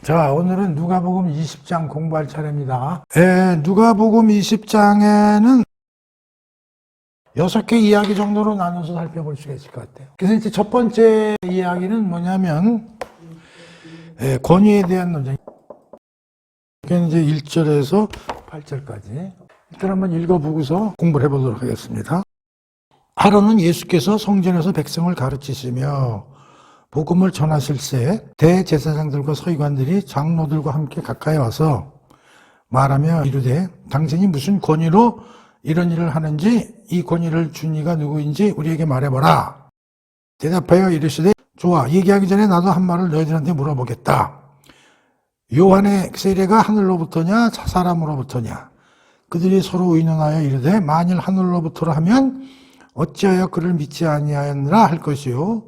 자, 오늘은 누가복음 20장 공부할 차례입니다. 누가복음 20장에는 6개 이야기 정도로 나눠서 살펴볼 수가 있을 것 같아요. 그래서 이제 첫 번째 이야기는 뭐냐면, 권위에 대한 논쟁. 이게 이제 1절에서 8절까지. 일단 한번 읽어보고서 공부를 해보도록 하겠습니다. 아론은 예수께서 성전에서 백성을 가르치시며 복음을 전하실새 대제사장들과 서기관들이 장로들과 함께 가까이 와서 말하며 이르되 당신이 무슨 권위로 이런 일을 하는지 이 권위를 준 이가 누구인지 우리에게 말해보라. 대답하여 이르시되 좋아, 얘기하기 전에 나도 한 말을 너희들한테 물어보겠다. 요한의 세례가 하늘로부터냐 사람으로부터냐? 그들이 서로 의논하여 이르되 만일 하늘로부터라 하면 어찌하여 그를 믿지 아니하였느라 할 것이요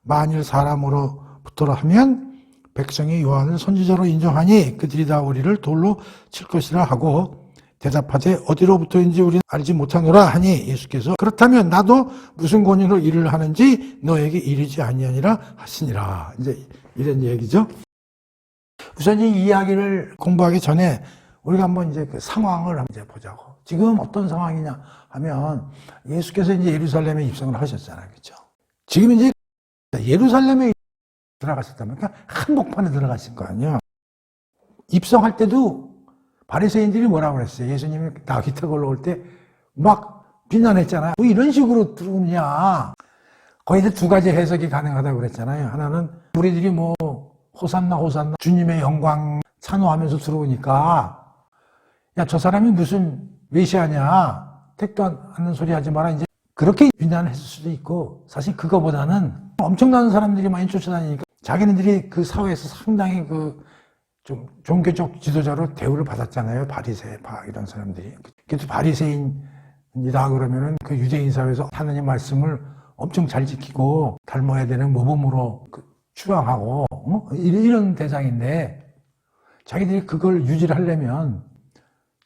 만일 사람으로부터라 하면 백성이 요한을 선지자로 인정하니 그들이 다 우리를 돌로 칠 것이라 하고 대답하되 어디로부터인지 우리는 알지 못하노라 하니 예수께서 그렇다면 나도 무슨 권위로 일을 하는지 너에게 이르지 아니하니라 하시니라. 이제 이런 얘기죠. 우선 이 이야기를 공부하기 전에 우리가 한번 이제 그 상황을 한번 보자고. 지금 어떤 상황이냐 하면 예수께서 이제 예루살렘에 입성을 하셨잖아요. 그렇죠? 지금 이제 예루살렘에 들어가셨다면 한복판에 들어가신 거 아니에요. 입성할 때도 바리새인들이 뭐라고 그랬어요? 예수님이 나귀 타고 올라올 때 막 비난했잖아요. 뭐 이런 식으로 들어오냐. 거의 두 가지 해석이 가능하다고 그랬잖아요. 하나는 우리들이 뭐 호산나 호산나 주님의 영광 찬호하면서 들어오니까 야, 저 사람이 무슨 메시아냐, 택도 않는 소리 하지 마라, 이제 그렇게 비난을 했을 수도 있고, 사실 그거보다는 엄청난 사람들이 많이 쫓아다니니까 자기네들이 그 사회에서 상당히 좀 종교적 지도자로 대우를 받았잖아요. 바리새파 이런 사람들이. 그래도 바리새인이다 그러면은 그 유대인 사회에서 하나님 말씀을 엄청 잘 지키고 닮아야 되는 모범으로 추앙하고 이런 대상인데 자기들이 그걸 유지를 하려면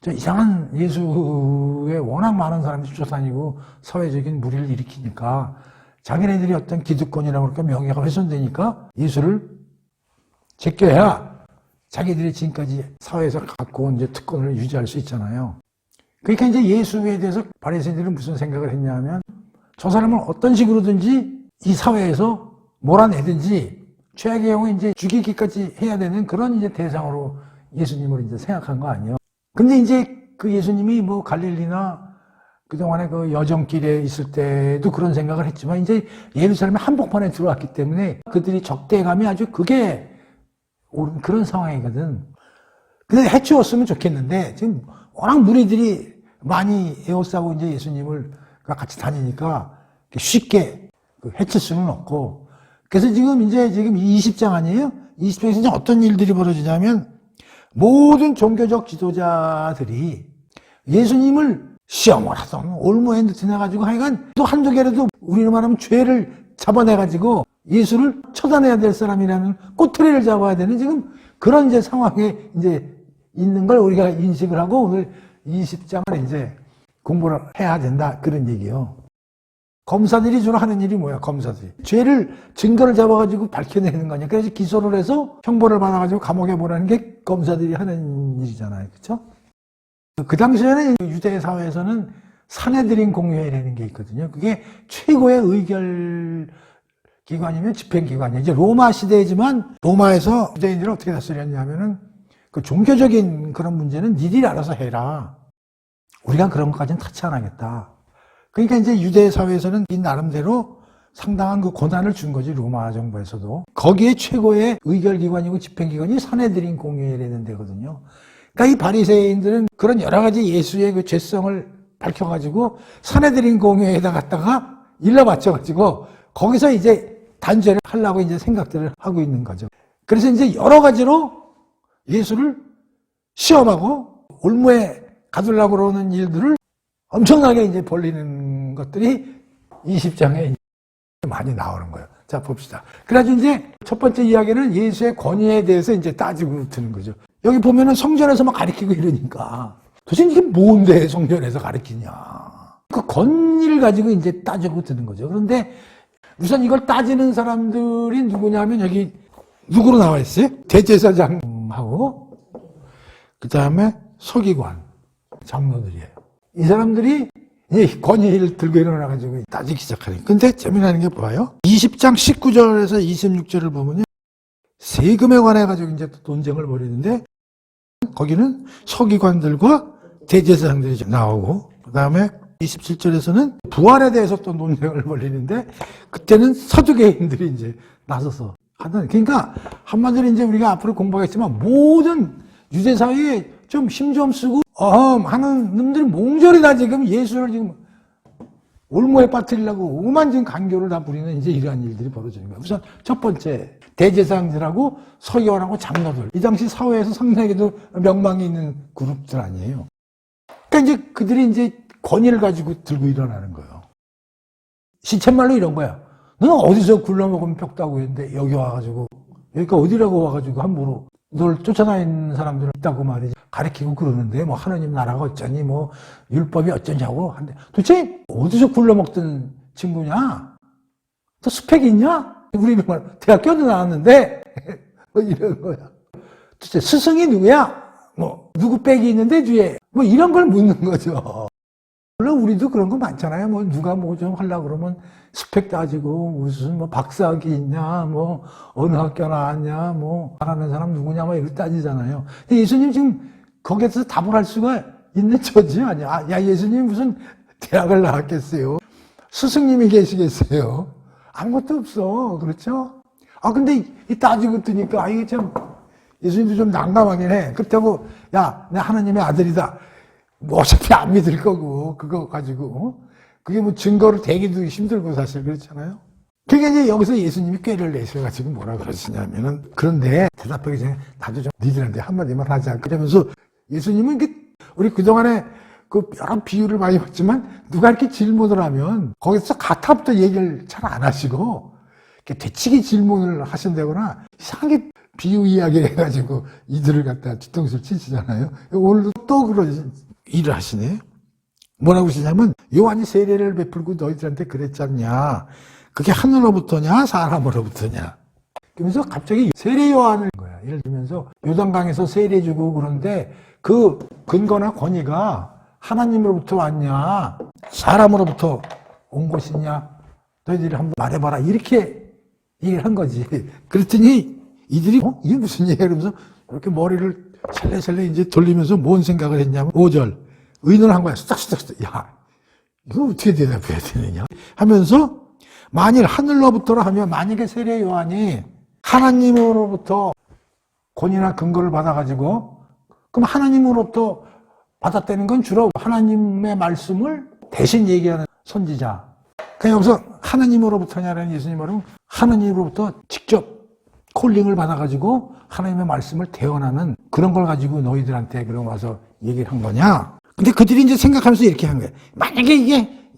이상한 예수에 워낙 많은 사람들이 쫓아다니고 사회적인 무리를 일으키니까 자기네들이 어떤 기득권이라고 그럴까 명예가 훼손되니까 예수를 제껴야 자기들이 지금까지 사회에서 갖고 온 이제 특권을 유지할 수 있잖아요. 그러니까 이제 예수에 대해서 바리새인들은 무슨 생각을 했냐면 저 사람을 어떤 식으로든지 이 사회에서 몰아내든지 최악의 경우에 이제 죽이기까지 해야 되는 그런 이제 대상으로 예수님을 이제 생각한 거 아니에요. 근데 이제 그 예수님이 뭐 갈릴리나 그동안에 그 여정길에 있을 때도 그런 생각을 했지만 이제 예루살렘의 한복판에 들어왔기 때문에 그들이 적대감이 아주 그게 옳은 그런 상황이거든. 근데 해치웠으면 좋겠는데 지금 워낙 무리들이 많이 에워싸고 이제 예수님을 같이 다니니까 쉽게 해칠 수는 없고 그래서 지금 20장 아니에요? 20장에서 이제 어떤 일들이 벌어지냐면 모든 종교적 지도자들이 예수님을 시험을 하던 올무에 지나가지고 하여간 또 한두 개라도 우리로 말하면 죄를 잡아내가지고 예수를 처단해야 될 사람이라면 꼬투리를 잡아야 되는 지금 그런 이제 상황에 이제 있는 걸 우리가 인식을 하고 오늘 20장을 이제 공부를 해야 된다 그런 얘기예요. 검사들이 주로 하는 일이 뭐야, 검사들이. 죄를, 증거를 잡아가지고 밝혀내는 거냐. 그래서 기소를 해서 형벌을 받아가지고 감옥에 보내는 게 검사들이 하는 일이잖아요. 그쵸? 그 당시에는 유대 사회에서는 사내들인 공회라는 게 있거든요. 그게 최고의 의결 기관이면 집행기관이에요. 이제 로마 시대이지만 로마에서 유대인들은 어떻게 다스렸냐면은 그 종교적인 그런 문제는 니들이 알아서 해라. 우리가 그런 것까지는 타치 안 하겠다. 그러니까 이제 유대 사회에서는 이 나름대로 상당한 그 권한을 준 거지, 로마 정부에서도. 거기에 최고의 의결기관이고 집행기관이 사내들인 공회라는 데거든요. 그러니까 이 바리새인들은 그런 여러 가지 예수의 그 죄성을 밝혀가지고 사내들인 공회에다 갖다가 일러 바쳐가지고 거기서 이제 단죄를 하려고 이제 생각들을 하고 있는 거죠. 그래서 이제 여러 가지로 예수를 시험하고 올무에 가두려고 그러는 일들을 엄청나게 이제 벌리는 것들이 20장에 많이 나오는 거예요. 자, 봅시다. 그래가지고 이제 첫 번째 이야기는 예수의 권위에 대해서 이제 따지고 드는 거죠. 여기 보면은 성전에서 막 가르치고 이러니까 도대체 이게 뭔데 성전에서 가르치냐. 그 권위를 가지고 이제 따지고 드는 거죠. 그런데 우선 이걸 따지는 사람들이 누구냐면 여기 누구로 나와 있어요? 대제사장 인정하고, 그 다음에 서기관, 장로들이에요. 이 사람들이 이 권위를 들고 일어나가지고 따지기 시작하니. 근데 재미나는 게 뭐예요? 20장 19절에서 26절을 보면요. 세금에 관해가지고 이제 또 논쟁을 벌이는데, 거기는 서기관들과 대제사장들이 나오고, 그 다음에 27절에서는 부활에 대해서 또 논쟁을 벌이는데, 그때는 서두개인들이 이제 나서서 하는, 그러니까 한마디로 이제 우리가 앞으로 공부하겠지만 모든 유대사회에 좀 힘 좀 쓰고 하는 놈들이 몽졸이 다 지금 예수를 지금 올무에 빠뜨리려고 오만 지금 간교를 다 부리는 이제 이러한 일들이 벌어지는 거예요. 우선 첫 번째 대제사장들하고 서기관하고 장로들, 이 당시 사회에서 상당히도 명망이 있는 그룹들 아니에요. 그러니까 이제 그들이 이제 권위를 가지고 들고 일어나는 거예요. 시쳇말로 이런 거야. 너는 어디서 굴러먹으면 벽다고 했는데 여기 와가지고, 여기가 어디라고 와가지고 함부로 널 쫓아다니는 사람들 있다고 말이지. 가르치고 그러는데 뭐 하나님 나라가 어쩌니 뭐 율법이 어쩌냐고 한데, 도대체 어디서 굴러먹던 친구냐? 또 스펙이 있냐? 우리 대학교도 나왔는데 뭐 이런 거야. 도대체 스승이 누구야? 뭐 누구 빽이 있는데 뒤에 뭐 이런 걸 묻는 거죠. 물론 우리도 그런 거 많잖아요. 뭐 누가 뭐 좀 하려고 그러면 스펙 따지고 무슨 뭐 박사학위 있냐, 뭐 어느 학교 나왔냐, 뭐 잘하는 사람 누구냐, 뭐 이렇게 따지잖아요. 근데 예수님 지금 거기에서 답을 할 수가 있는 처지 아니야. 야, 예수님이 무슨 대학을 나왔겠어요? 스승님이 계시겠어요? 아무것도 없어. 그렇죠? 근데 이 따지고 뜨니까 이게 참 예수님도 좀 난감하긴 해. 그렇다고 야, 내 하나님의 아들이다. 뭐 어차피 안 믿을 거고 그거 가지고 그게 뭐 증거를 대기도 힘들고 사실 그렇잖아요. 그러니까 이제 여기서 예수님이 꾀를 내셔가지고 뭐라 그러시냐면은, 그런데 대답하기 전에 나도 좀 니들한테 한마디만 하자 그러면서 예수님은 우리 그동안에 그 여러 비유를 많이 봤지만 누가 이렇게 질문을 하면 거기서 가타부터 얘기를 잘 안 하시고 이렇게 되치기 질문을 하신다거나 이상하게 비유 이야기 해가지고 이들을 갖다 뒤통수를 치시잖아요. 오늘도 또 그런 일을 하시네. 뭐라고 하시냐면, 요한이 세례를 베풀고 너희들한테 그랬잖냐. 그게 하늘로부터냐 사람으로부터냐. 그러면서 갑자기 세례 요한을 거야. 예를 들면서 요단강에서 세례 주고 그런데 그 근거나 권위가 하나님으로부터 왔냐 사람으로부터 온 것이냐 너희들이 한번 말해봐라 이렇게 얘기를 한 거지. 그랬더니 이들이 이게 무슨 얘기야 그러면서 이렇게 머리를 샬레샬레 이제 돌리면서 뭔 생각을 했냐면 5절 의논을 한 거야. 수닥수닥. 야, 이거 어떻게 대답해야 되느냐 하면서, 만일 하늘로부터라 하면 만약에 세례 요한이 하나님으로부터 권위나 근거를 받아가지고, 그럼 하나님으로부터 받았다는 건 주로 하나님의 말씀을 대신 얘기하는 선지자. 그냥 여기서 하나님으로부터냐라는 예수님 말은 하나님으로부터 직접 콜링을 받아가지고 하나님의 말씀을 대언하는 그런 걸 가지고 너희들한테 그럼 와서 얘기를 한 거냐? 근데 그들이 이제 생각하면서 이렇게 한 거예요. 만약에 이게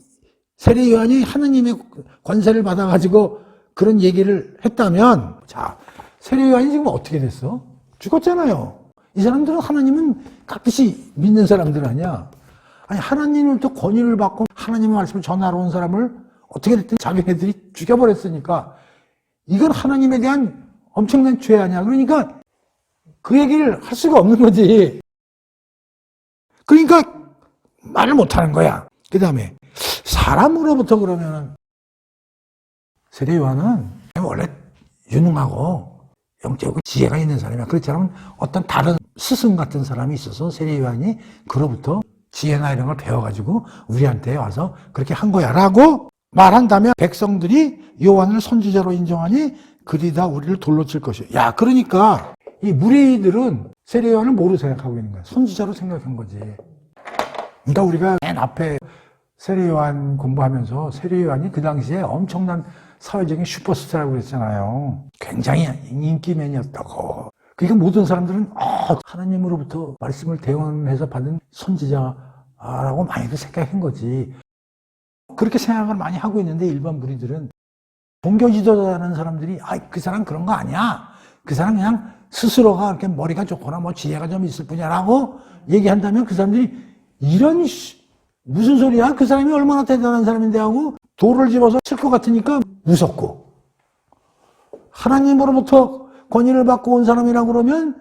세례 요한이 하나님의 권세를 받아가지고 그런 얘기를 했다면, 자, 세례 요한이 지금 어떻게 됐어? 죽었잖아요. 이 사람들은 하나님은 깍듯이 믿는 사람들 아니야. 아니, 하나님으로부터 권위를 받고 하나님의 말씀을 전하러 온 사람을 어떻게 됐든 자기네들이 죽여버렸으니까 이건 하나님에 대한 엄청난 죄 아니야. 그러니까 그 얘기를 할 수가 없는 거지. 그러니까 말을 못하는 거야. 그 다음에 사람으로부터 그러면은 세례 요한은 원래 유능하고 영적으로 지혜가 있는 사람이야. 그렇지 않으면 어떤 다른 스승 같은 사람이 있어서 세례 요한이 그로부터 지혜나 이런 걸 배워가지고 우리한테 와서 그렇게 한 거야 라고 말한다면 백성들이 요한을 선지자로 인정하니 그리 다 우리를 돌로 칠 것이야. 야, 그러니까 이 무리들은 세례 요한을 뭐로 생각하고 있는 거야? 선지자로 생각한 거지. 그러니까 우리가 맨 앞에 세례 요한 공부하면서 세례 요한이 그 당시에 엄청난 사회적인 슈퍼스타라고 그랬잖아요. 굉장히 인기맨이었다고. 그러니까 모든 사람들은 하나님으로부터 말씀을 대언해서 받은 선지자라고 많이들 생각한 거지. 그렇게 생각을 많이 하고 있는데 일반 무리들은 종교 지도자라는 사람들이 그 사람 그런 거 아니야. 그 사람 그냥 스스로가 이렇게 머리가 좋거나 뭐 지혜가 좀 있을 뿐이야라고 얘기한다면 그 사람들이 이런 무슨 소리야? 그 사람이 얼마나 대단한 사람인데 하고 돌을 집어서 칠 것 같으니까 무섭고, 하나님으로부터 권위를 받고 온 사람이라고 그러면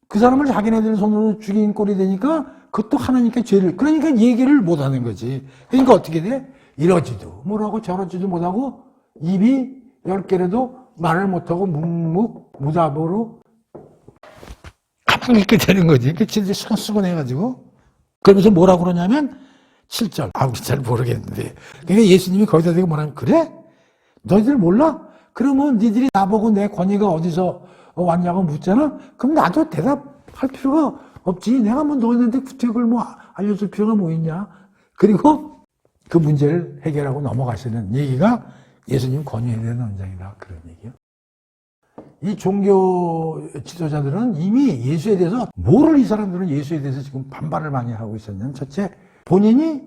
그 사람을 자기네들 손으로 죽인 꼴이 되니까 그것도 하나님께 죄를, 그러니까 얘기를 못 하는 거지. 그러니까 어떻게 돼? 이러지도 뭐라고 저러지도 못하고 입이 10개라도 말을 못하고 무답으로 가만히 있게 되는 거지. 그치? 수근수근해가지고. 그러면서 뭐라고 그러냐면 7절. 잘 모르겠는데. 그러니까 예수님이 거기다 대고 뭐라면, 그래? 너희들 몰라? 그러면 니들이 나보고 내 권위가 어디서 왔냐고 묻잖아? 그럼 나도 대답할 필요가 없지. 내가 뭐 너희한테 구책을 뭐 알려줄 필요가 뭐 있냐? 그리고 그 문제를 해결하고 넘어가시는 얘기가 예수님 권위에 대한 원장이다. 그런 얘기요. 이 종교 지도자들은 이미 예수에 대해서, 뭐를 이 사람들은 예수에 대해서 지금 반발을 많이 하고 있었냐면, 첫째, 본인이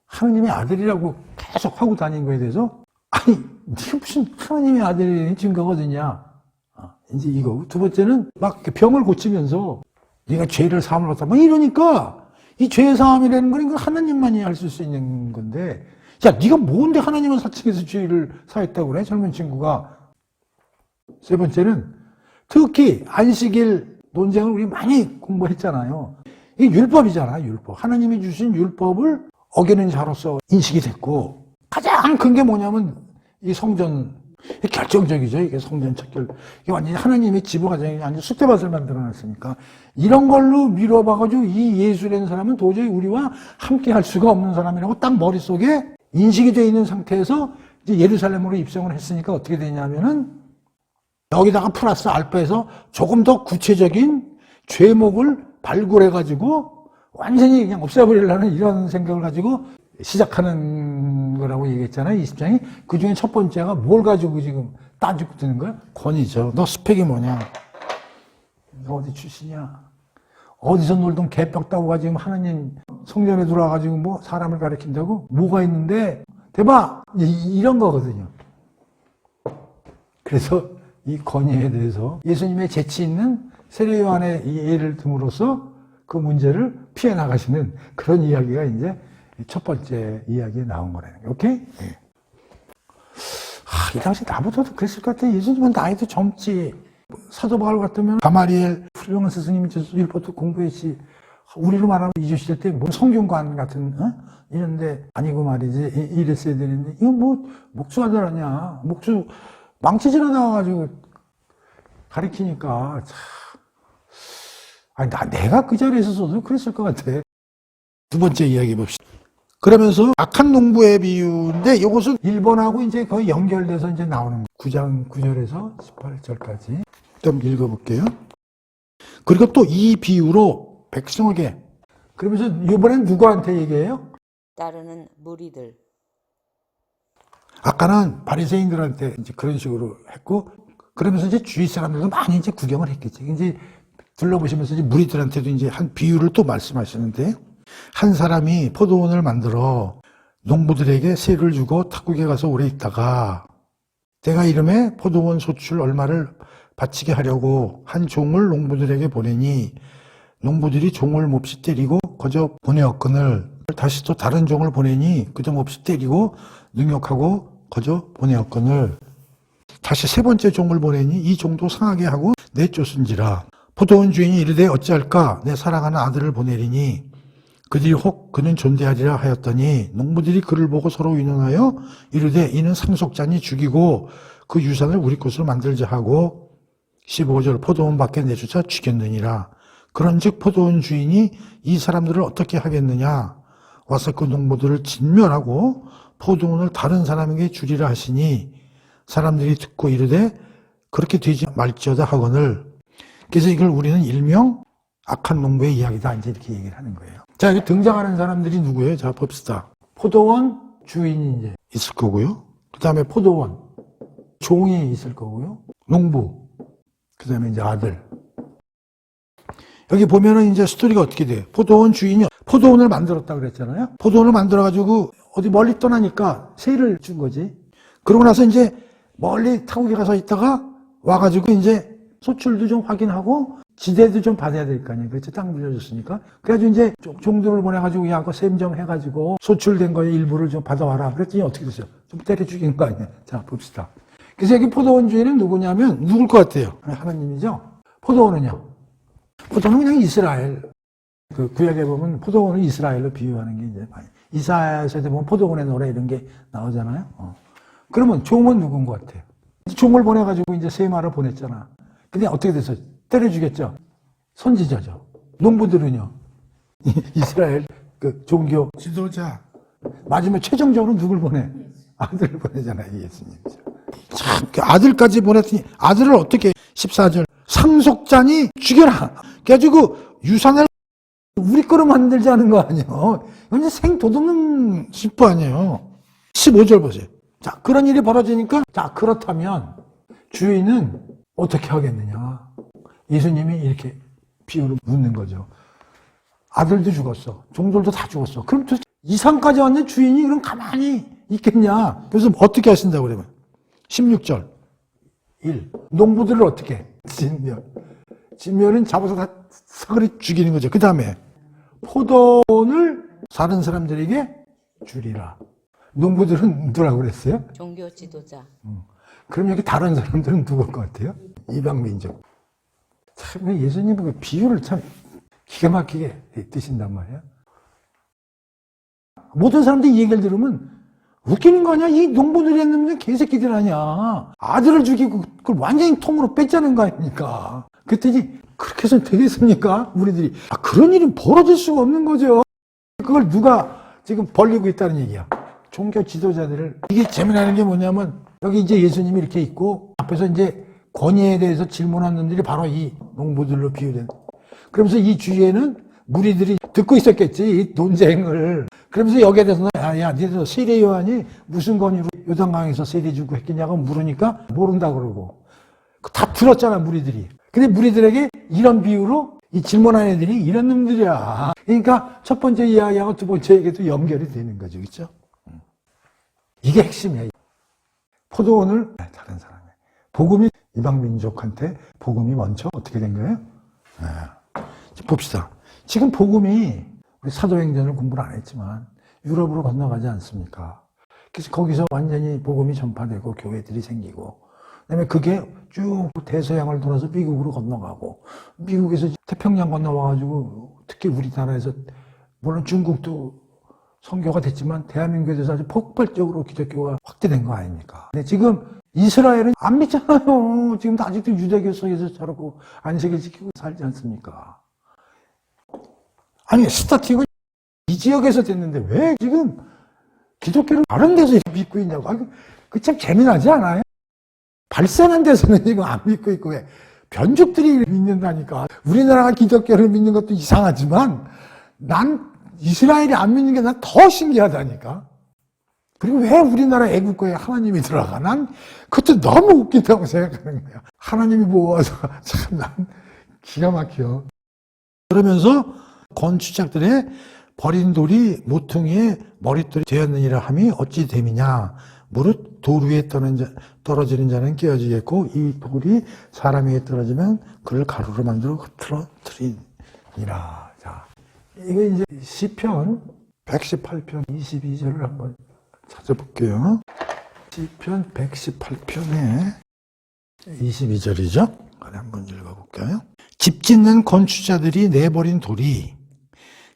하나님의 아들이라고 계속 하고 다닌 거에 대해서, 아니, 네가 무슨 하나님의 아들이 증거가 어디냐? 이제 이거. 두 번째는 막 병을 고치면서 네가 죄를 사함을 받다 막 이러니까, 이 죄 사함이라는 건 하나님만이 할 수 있는 건데, 야, 네가 뭔데 하나님은 사측에서 죄를 사했다고 그래? 젊은 친구가. 세 번째는 특히 안식일 논쟁을 우리 많이 공부했잖아요. 이게 율법이잖아, 율법. 하나님이 주신 율법을 어기는 자로서 인식이 됐고, 가장 큰 게 뭐냐면 이 성전, 결정적이죠. 이게 성전 척결. 이게 완전히 하나님의 지부 과정이 완전 쑥대밭을 만들어놨으니까 이런 걸로 밀어봐가지고 이 예수라는 사람은 도저히 우리와 함께 할 수가 없는 사람이라고 딱 머릿속에 인식이 되어 있는 상태에서 이제 예루살렘으로 입성을 했으니까 어떻게 되냐면은 여기다가 플러스 알파에서 조금 더 구체적인 죄목을 발굴해가지고 완전히 그냥 없애버리려는 이런 생각을 가지고 시작하는 거라고 얘기했잖아요. 20장이. 그 중에 첫 번째가 뭘 가지고 지금 따지고 드는 거야? 권위죠. 너 스펙이 뭐냐? 너 어디 출신이야? 어디서 놀던 개벽 따고가 지금 하나님 성전에 들어와가지고 뭐 사람을 가리킨다고? 뭐가 있는데? 대박! 이런 거거든요. 그래서 이 권위에 대해서 예수님의 재치 있는 세례 요한의 예를 듦으로써 그 문제를 피해 나가시는 그런 이야기가 이제 첫 번째 이야기에 나온 거라는 거예요. 오케이? 네. 이 당시 나보다도 그랬을 것 같아. 예수님은 나이도 젊지. 사도 바울 같으면 가마리엘 훌륭한 스승님이 율법도 공부했지. 우리로 말하면 이 시대 때 뭐 성균관 같은 이런데 아니고 말이지. 이랬어야 되는데 이거 뭐 목수가 잘하냐. 목수 망치질러 나와가지고 가리키니까 참. 아니 내가 그 자리에 있었어도 그랬을 것 같아. 두 번째 이야기 봅시다. 그러면서 악한 농부의 비유인데 이것은 1번하고 이제 거의 연결돼서 이제 나오는 9장 9절에서 18절까지 좀 읽어볼게요. 그리고 또 이 비유로 백성에게, 그러면서 이번엔 누구한테 얘기해요? 따르는 무리들. 아까는 바리새인들한테 이제 그런 식으로 했고, 그러면서 이제 주위 사람들도 많이 이제 구경을 했겠지. 이제 둘러보시면서 이제 무리들한테도 이제 한 비유를 또 말씀하시는데, 한 사람이 포도원을 만들어 농부들에게 세를 주고 탁국에 가서 오래 있다가 때가 이름에 포도원 소출 얼마를 바치게 하려고 한 종을 농부들에게 보내니 농부들이 종을 몹시 때리고 거저 보내었거늘 다시 또 다른 종을 보내니 그저 몹시 때리고 능욕하고 거저 보내었거늘 다시 세 번째 종을 보내니 이 종도 상하게 하고 내쫓은지라. 포도원 주인이 이르되 어찌할까? 내 사랑하는 아들을 보내리니 그들이 혹 그는 존대하리라 하였더니 농부들이 그를 보고 서로 의논하여 이르되 이는 상속자니 죽이고 그 유산을 우리 것으로 만들자 하고 15절 포도원 밖에 내주자 죽였느니라. 그런즉 포도원 주인이 이 사람들을 어떻게 하겠느냐? 와서 그 농부들을 진멸하고 포도원을 다른 사람에게 주리라 하시니 사람들이 듣고 이르되 그렇게 되지 말지어다 하거늘. 그래서 이걸 우리는 일명 악한 농부의 이야기다 이제 이렇게 얘기를 하는 거예요. 자, 여기 등장하는 사람들이 누구예요? 자, 봅시다. 포도원 주인이 이제 있을 거고요. 그 다음에 포도원 종이 있을 거고요. 농부. 그 다음에 이제 아들. 여기 보면은 이제 스토리가 어떻게 돼요? 포도원 주인이 포도원을 만들었다 그랬잖아요. 포도원을 만들어가지고 어디 멀리 떠나니까 세를 준 거지. 그러고 나서 이제 멀리 타국에 가서 있다가 와가지고 이제 소출도 좀 확인하고 지대도 좀 받아야 될 거 아니에요. 그렇죠? 땅 빌려줬으니까. 그래가지고 이제 종들을 보내가지고 야, 그거 셈 좀 해가지고 소출된 거에 일부를 좀 받아와라. 그랬더니 어떻게 됐어요? 좀 때려 죽인 거 아니에요. 자, 봅시다. 그래서 여기 포도원 주인은 누구냐면 누굴 것 같아요? 하나님이죠? 포도원은요? 포도는 그냥 이스라엘. 그 구약에 보면 포도원을 이스라엘로 비유하는 게 이제 많이. 이사야서에 보면 포도원의 노래 이런 게 나오잖아요. 그러면 종은 누군 것 같아요? 종을 보내가지고 이제 세마를 보냈잖아. 근데 어떻게 됐어요? 때려 죽였죠? 선지자죠. 농부들은요? 이스라엘 그 종교 지도자. 마지막에 최종적으로 누굴 보내? 아들을 보내잖아요, 예수님이죠. 참, 그 아들까지 보냈더니 아들을 어떻게 14절 상속자니 죽여라. 그래가지고 유산을 우리 거로 만들자는 거 아니에요. 이건 생도둑은 싶어 아니에요. 15절 보세요. 자, 그런 일이 벌어지니까 자, 그렇다면 주인은 어떻게 하겠느냐. 예수님이 이렇게 비유로 묻는 거죠. 아들도 죽었어. 종들도 다 죽었어. 그럼 도대체 이상까지 왔는 주인이 그럼 가만히 있겠냐. 그래서 어떻게 하신다고 그러면 16절 1. 농부들을 어떻게 해? 진멸은 잡아서 다 사거리 죽이는 거죠. 그 다음에 포도원을 다른 사람들에게 주리라. 농부들은 누구라고 그랬어요? 종교 지도자. 그럼 여기 다른 사람들은 누구일 것 같아요? 이방민족. 참 예수님은 그 비유를 참 기가 막히게 뜨신단 말이야. 모든 사람들이 이 얘기를 들으면 웃기는 거 아니야? 이 농부들이 했는데 개새끼들 아니야. 아들을 죽이고 그걸 완전히 통으로 뺐자는 거 아닙니까? 그랬더니 그렇게 해서 되겠습니까? 우리들이. 그런 일은 벌어질 수가 없는 거죠. 그걸 누가 지금 벌리고 있다는 얘기야. 종교 지도자들을. 이게 재미나는 게 뭐냐면 여기 이제 예수님이 이렇게 있고 앞에서 이제 권위에 대해서 질문하는 놈들이 바로 이 농부들로 비유된. 그러면서 이 주위에는 무리들이 듣고 있었겠지, 이 논쟁을. 그러면서 여기에 대해서는 야, 니들 세례 요한이 무슨 권위로 요단강에서 세례 주고 했겠냐고 물으니까 모른다 그러고. 다 들었잖아, 무리들이. 근데 무리들에게 이런 비유로 이 질문한 애들이 이런 놈들이야. 그러니까 첫 번째 이야기하고 두 번째 얘기도 연결이 되는 거죠. 그렇죠? 이게 핵심이야. 포도원을 다른 사람이. 복음이 이방 민족한테 복음이 먼저 어떻게 된 거예요? 봅시다. 지금 복음이 우리 사도행전을 공부를 안 했지만 유럽으로 건너가지 않습니까? 그래서 거기서 완전히 복음이 전파되고 교회들이 생기고 그다음에 그게 쭉 대서양을 돌아서 미국으로 건너가고 미국에서 태평양 건너와가지고 특히 우리나라에서 물론 중국도 선교가 됐지만 대한민국에서 아주 폭발적으로 기독교가 확대된 거 아닙니까? 근데 지금 이스라엘은 안 믿잖아요. 지금도 아직도 유대교 속에서 저러고 안식일 지키고 살지 않습니까? 아니 스타팅은 이 지역에서 됐는데 왜 지금 기독교를 다른 데서 믿고 있냐고. 그 참 재미나지 않아요? 발산한 데서는 지금 안 믿고 있고 왜 변죽들이 믿는다니까. 우리나라가 기독교를 믿는 것도 이상하지만 난 이스라엘이 안 믿는 게 난 더 신기하다니까. 그리고 왜 우리나라 애국가에 하나님이 들어가? 난 그것도 너무 웃긴다고 생각하는 거야. 하나님이 모아서 참 난 기가 막혀. 그러면서 건축자들의 버린 돌이 모퉁이에 머릿돌이 되었느니라 함이 어찌 됨이냐. 무릇 돌 위에 떨어지는 자는 깨어지겠고 이 돌이 사람 위에 떨어지면 그를 가루로 만들어 흩어뜨리니라. 자, 이거 이제 시편 118편 22절을 한번 찾아볼게요. 시편 118편에 22절이죠. 한번 읽어볼까요? 집 짓는 건축자들이 내버린 돌이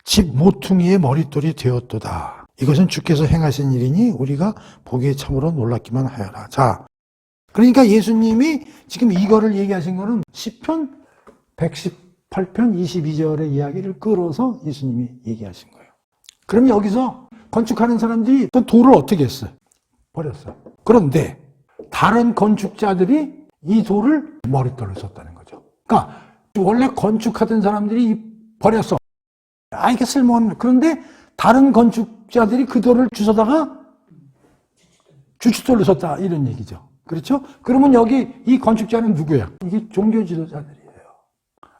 집 모퉁이의 머릿돌이 되었도다. 이것은 주께서 행하신 일이니 우리가 보기에 참으로 놀랍기만 하여라. 자, 그러니까 예수님이 지금 이거를 얘기하신 거는 시편 118편 22절의 이야기를 끌어서 예수님이 얘기하신 거예요. 그럼 여기서 건축하는 사람들이 또 돌을 어떻게 했어요? 버렸어요. 그런데 다른 건축자들이 이 돌을 머릿돌로 썼다는 거죠. 그러니까 원래 건축하던 사람들이 버렸어. 이게 쓸모없는. 그런데 다른 건축자들이 그 돌을 주워다가 주춧돌로 썼다 이런 얘기죠. 그렇죠? 그러면 여기 이 건축자는 누구야? 이게 종교 지도자들이에요.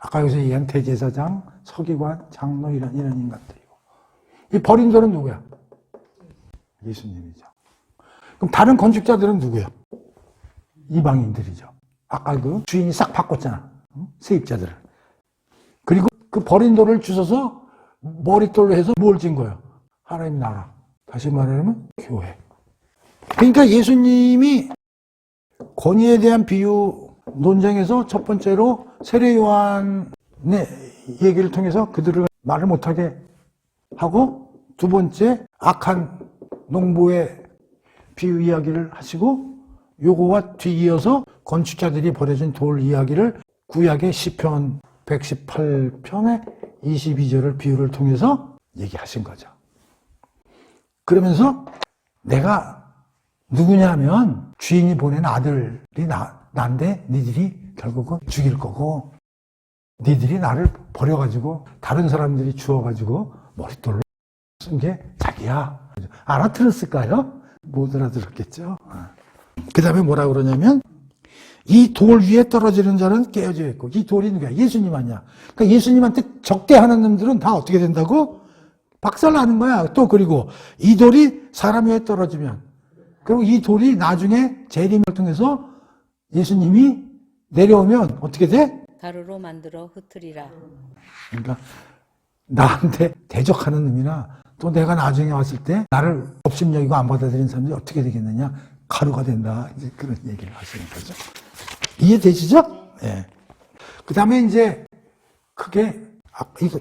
아까 여기서 얘기한 대제사장, 서기관, 장로 이런 인간들이고. 이 버린 돌은 누구야? 예수님이죠. 그럼 다른 건축자들은 누구야? 이방인들이죠. 아까 그 주인이 싹 바꿨잖아. 세입자들을. 그리고 그 버린 돌을 주워서 머릿돌로 해서 뭘 진 거예요? 하나님 나라. 다시 말하면 교회. 그러니까 예수님이 권위에 대한 비유 논쟁에서 첫 번째로 세례 요한 내 얘기를 통해서 그들을 말을 못하게 하고, 두 번째 악한 농부의 비유 이야기를 하시고, 요거와 뒤이어서 건축자들이 버려진 돌 이야기를 구약의 시편 118편의 22절을 비유를 통해서 얘기하신 거죠. 그러면서 내가 누구냐면 주인이 보낸 아들이 난데 니들이 결국은 죽일 거고, 니들이 나를 버려가지고 다른 사람들이 주워가지고 머릿돌로 쓴 게 자기야. 알아들었을까요? 못 알아들었겠죠. 그 다음에 뭐라 그러냐면 이 돌 위에 떨어지는 자는 깨어져 있고, 이 돌이 누구야? 예수님 아니야. 그러니까 예수님한테 적대하는 놈들은 다 어떻게 된다고? 박살나는 거야. 또 그리고 이 돌이 사람 위에 떨어지면, 그리고 이 돌이 나중에 재림을 통해서 예수님이 내려오면 어떻게 돼? 가루로 만들어 흩으리라. 그러니까 나한테 대적하는 놈이나 또 내가 나중에 왔을 때 나를 업심여기고 안 받아들이는 사람들이 어떻게 되겠느냐? 가루가 된다. 이제 그런 얘기를 하시는 거죠. 이해되시죠? 예. 그 다음에 이제 크게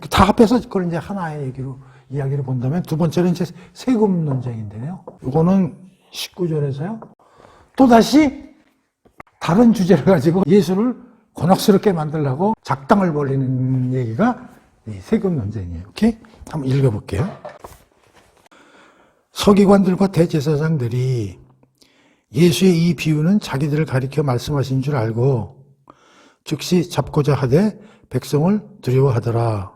다 합해서 그걸 이제 하나의 얘기로 이야기를 본다면, 두 번째는 이제 세금 논쟁인데요. 이거는 19절에서요. 또다시 다른 주제를 가지고 예수를 곤혹스럽게 만들려고 작당을 벌이는 얘기가 이 세금 논쟁이에요. 오케이? 한번 읽어볼게요. 서기관들과 대제사장들이 예수의 이 비유는 자기들을 가리켜 말씀하신 줄 알고 즉시 잡고자 하되 백성을 두려워하더라.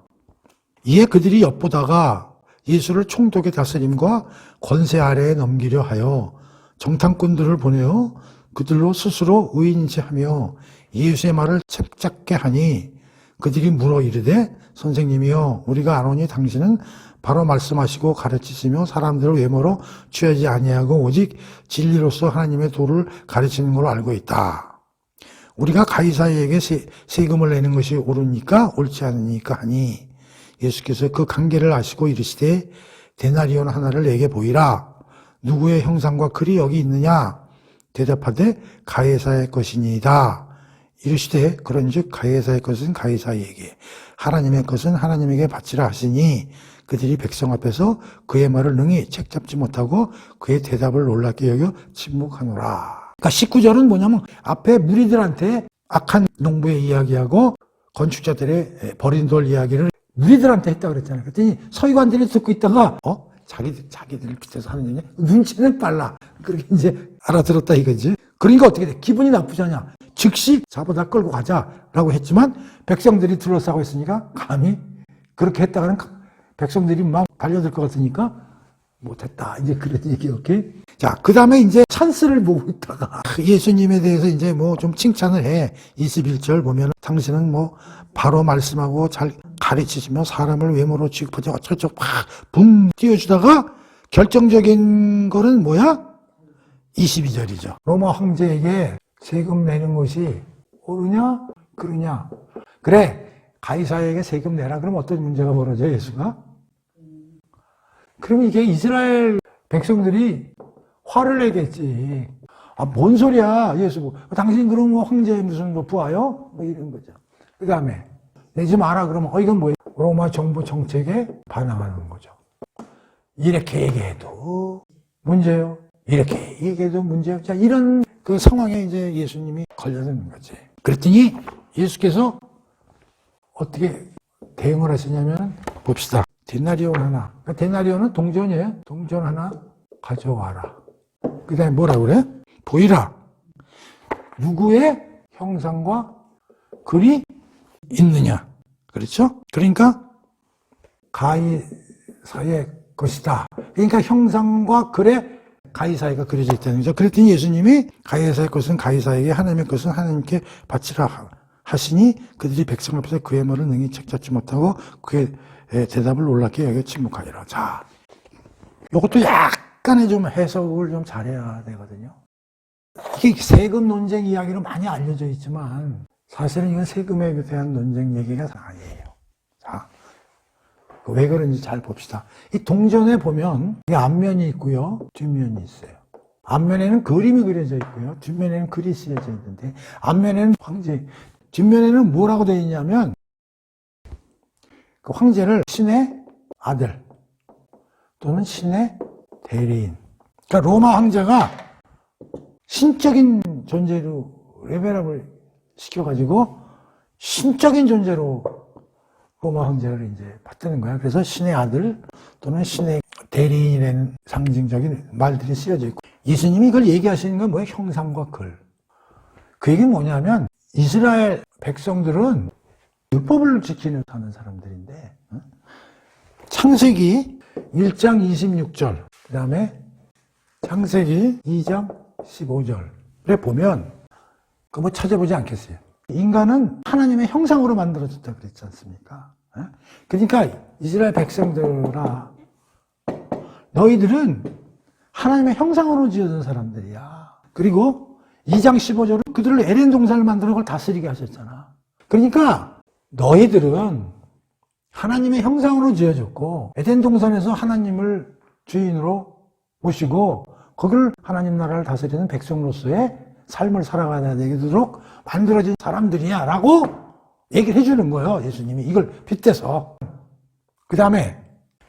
이에 그들이 엿보다가 예수를 총독의 다스림과 권세 아래에 넘기려 하여 정탐꾼들을 보내어 그들로 스스로 의인체하며 예수의 말을 책잡게 하니, 그들이 물어 이르되 선생님이여, 우리가 아노니 당신은 바로 말씀하시고 가르치시며 사람들을 외모로 취하지 아니하고 오직 진리로서 하나님의 도를 가르치는 걸로 알고 있다. 우리가 가이사에게 세금을 내는 것이 옳으니까 옳지 않으니까 하니, 예수께서 그 관계를 아시고 이르시되 데나리온 하나를 내게 보이라. 누구의 형상과 글이 여기 있느냐? 대답하되 가이사의 것이니이다. 이르시되 그런즉 가이사의 것은 가이사에게, 하나님의 것은 하나님에게 바치라 하시니, 그들이 백성 앞에서 그의 말을 능히 책잡지 못하고 그의 대답을 놀랍게 여겨 침묵하노라. 그러니까 19절은 뭐냐면 앞에 무리들한테 악한 농부의 이야기하고 건축자들의 버린 돌 이야기를 무리들한테 했다고 그랬잖아요. 그랬더니 서기관들이 듣고 있다가 자기들을 빗대서 하는 얘기, 눈치는 빨라. 그렇게 이제 알아들었다 이거지. 그러니까 어떻게 돼? 기분이 나쁘잖아. 즉시 잡아다 끌고 가자라고 했지만 백성들이 둘러싸고 있으니까 감히 그렇게 했다가는 백성들이 막 달려들 것 같으니까 못했다. 이제 그런 얘기, 오케이? 자, 그 다음에 이제 찬스를 보고 있다가 예수님에 대해서 이제 뭐 좀 칭찬을 해. 21절 보면 당신은 뭐 바로 말씀하고 잘 가르치시며 사람을 외모로 취급하지 어쩌고저쩌고 막 붕 띄워주다가 결정적인 거는 뭐야? 22절이죠. 로마 황제에게 세금 내는 것이 옳으냐? 그러냐? 그래, 가이사에게 세금 내라. 그럼 어떤 문제가 벌어져, 예수가? 그럼 이게 이스라엘 백성들이 화를 내겠지. 아, 뭔 소리야, 예수. 당신 그런 거 황제에 무슨 뭐 부하요? 뭐 이런 거죠. 그 다음에, 내지 마라. 그러면, 이건 뭐예요? 로마 정부 정책에 반항하는 거죠. 이렇게 얘기해도 문제요. 이렇게 얘기해도 문제요. 자, 이런 그 상황에 이제 예수님이 걸려드는 거지. 그랬더니 예수께서 어떻게 대응을 하시냐면, 봅시다. 데나리온 하나. 그러니까 데나리온은 동전이에요. 동전 하나 가져와라. 그 다음에 뭐라 그래? 보이라. 누구의 형상과 글이 있느냐. 그렇죠? 그러니까 가이사의 것이다. 그러니까 형상과 글에 가이사가 그려져 있다는 거죠. 그랬더니 예수님이 가이사의 것은 가이사에게, 하나님의 것은 하나님께 바치라 하시니, 그들이 백성 앞에서 그의 말을 능히 책잡지 못하고 그의 대답을 놀랍게 여겨 침묵하리라. 자, 이것도 약간의 좀 해석을 좀 잘해야 되거든요. 이게 세금 논쟁 이야기로 많이 알려져 있지만 사실은 이건 세금에 대한 논쟁 얘기가 아니에요. 자, 왜 그런지 잘 봅시다. 이 동전에 보면 앞면이 있고요, 뒷면이 있어요. 앞면에는 그림이 그려져 있고요, 뒷면에는 글이 쓰여져 있는데, 앞면에는 황제, 뒷면에는 뭐라고 되어 있냐면 그 황제를 신의 아들 또는 신의 대리인. 그러니까 로마 황제가 신적인 존재로 레벨업을 시켜가지고 신적인 존재로 로마 황제를 이제 받드는 거야. 그래서 신의 아들 또는 신의 대리인이라는 상징적인 말들이 쓰여져 있고, 예수님이 이걸 얘기하시는 건 뭐예요? 형상과 글. 그 얘기는 뭐냐면 이스라엘 백성들은 율법을 지키는 사는 사람들인데, 창세기 1장 26절, 그 다음에 창세기 2장 15절에 보면 그거 뭐 찾아보지 않겠어요. 인간은 하나님의 형상으로 만들어졌다 그랬지 않습니까? 그러니까 이스라엘 백성들아, 너희들은 하나님의 형상으로 지어진 사람들이야. 그리고 2장 15절은 그들을 에덴 동산을 만들어 그걸 다스리게 하셨잖아. 그러니까 너희들은 하나님의 형상으로 지어졌고 에덴 동산에서 하나님을 주인으로 모시고 거기를 하나님 나라를 다스리는 백성으로서의 삶을 살아가야 되도록 만들어진 사람들이야 라고 얘기를 해주는 거예요. 예수님이 이걸 빗대서. 그 다음에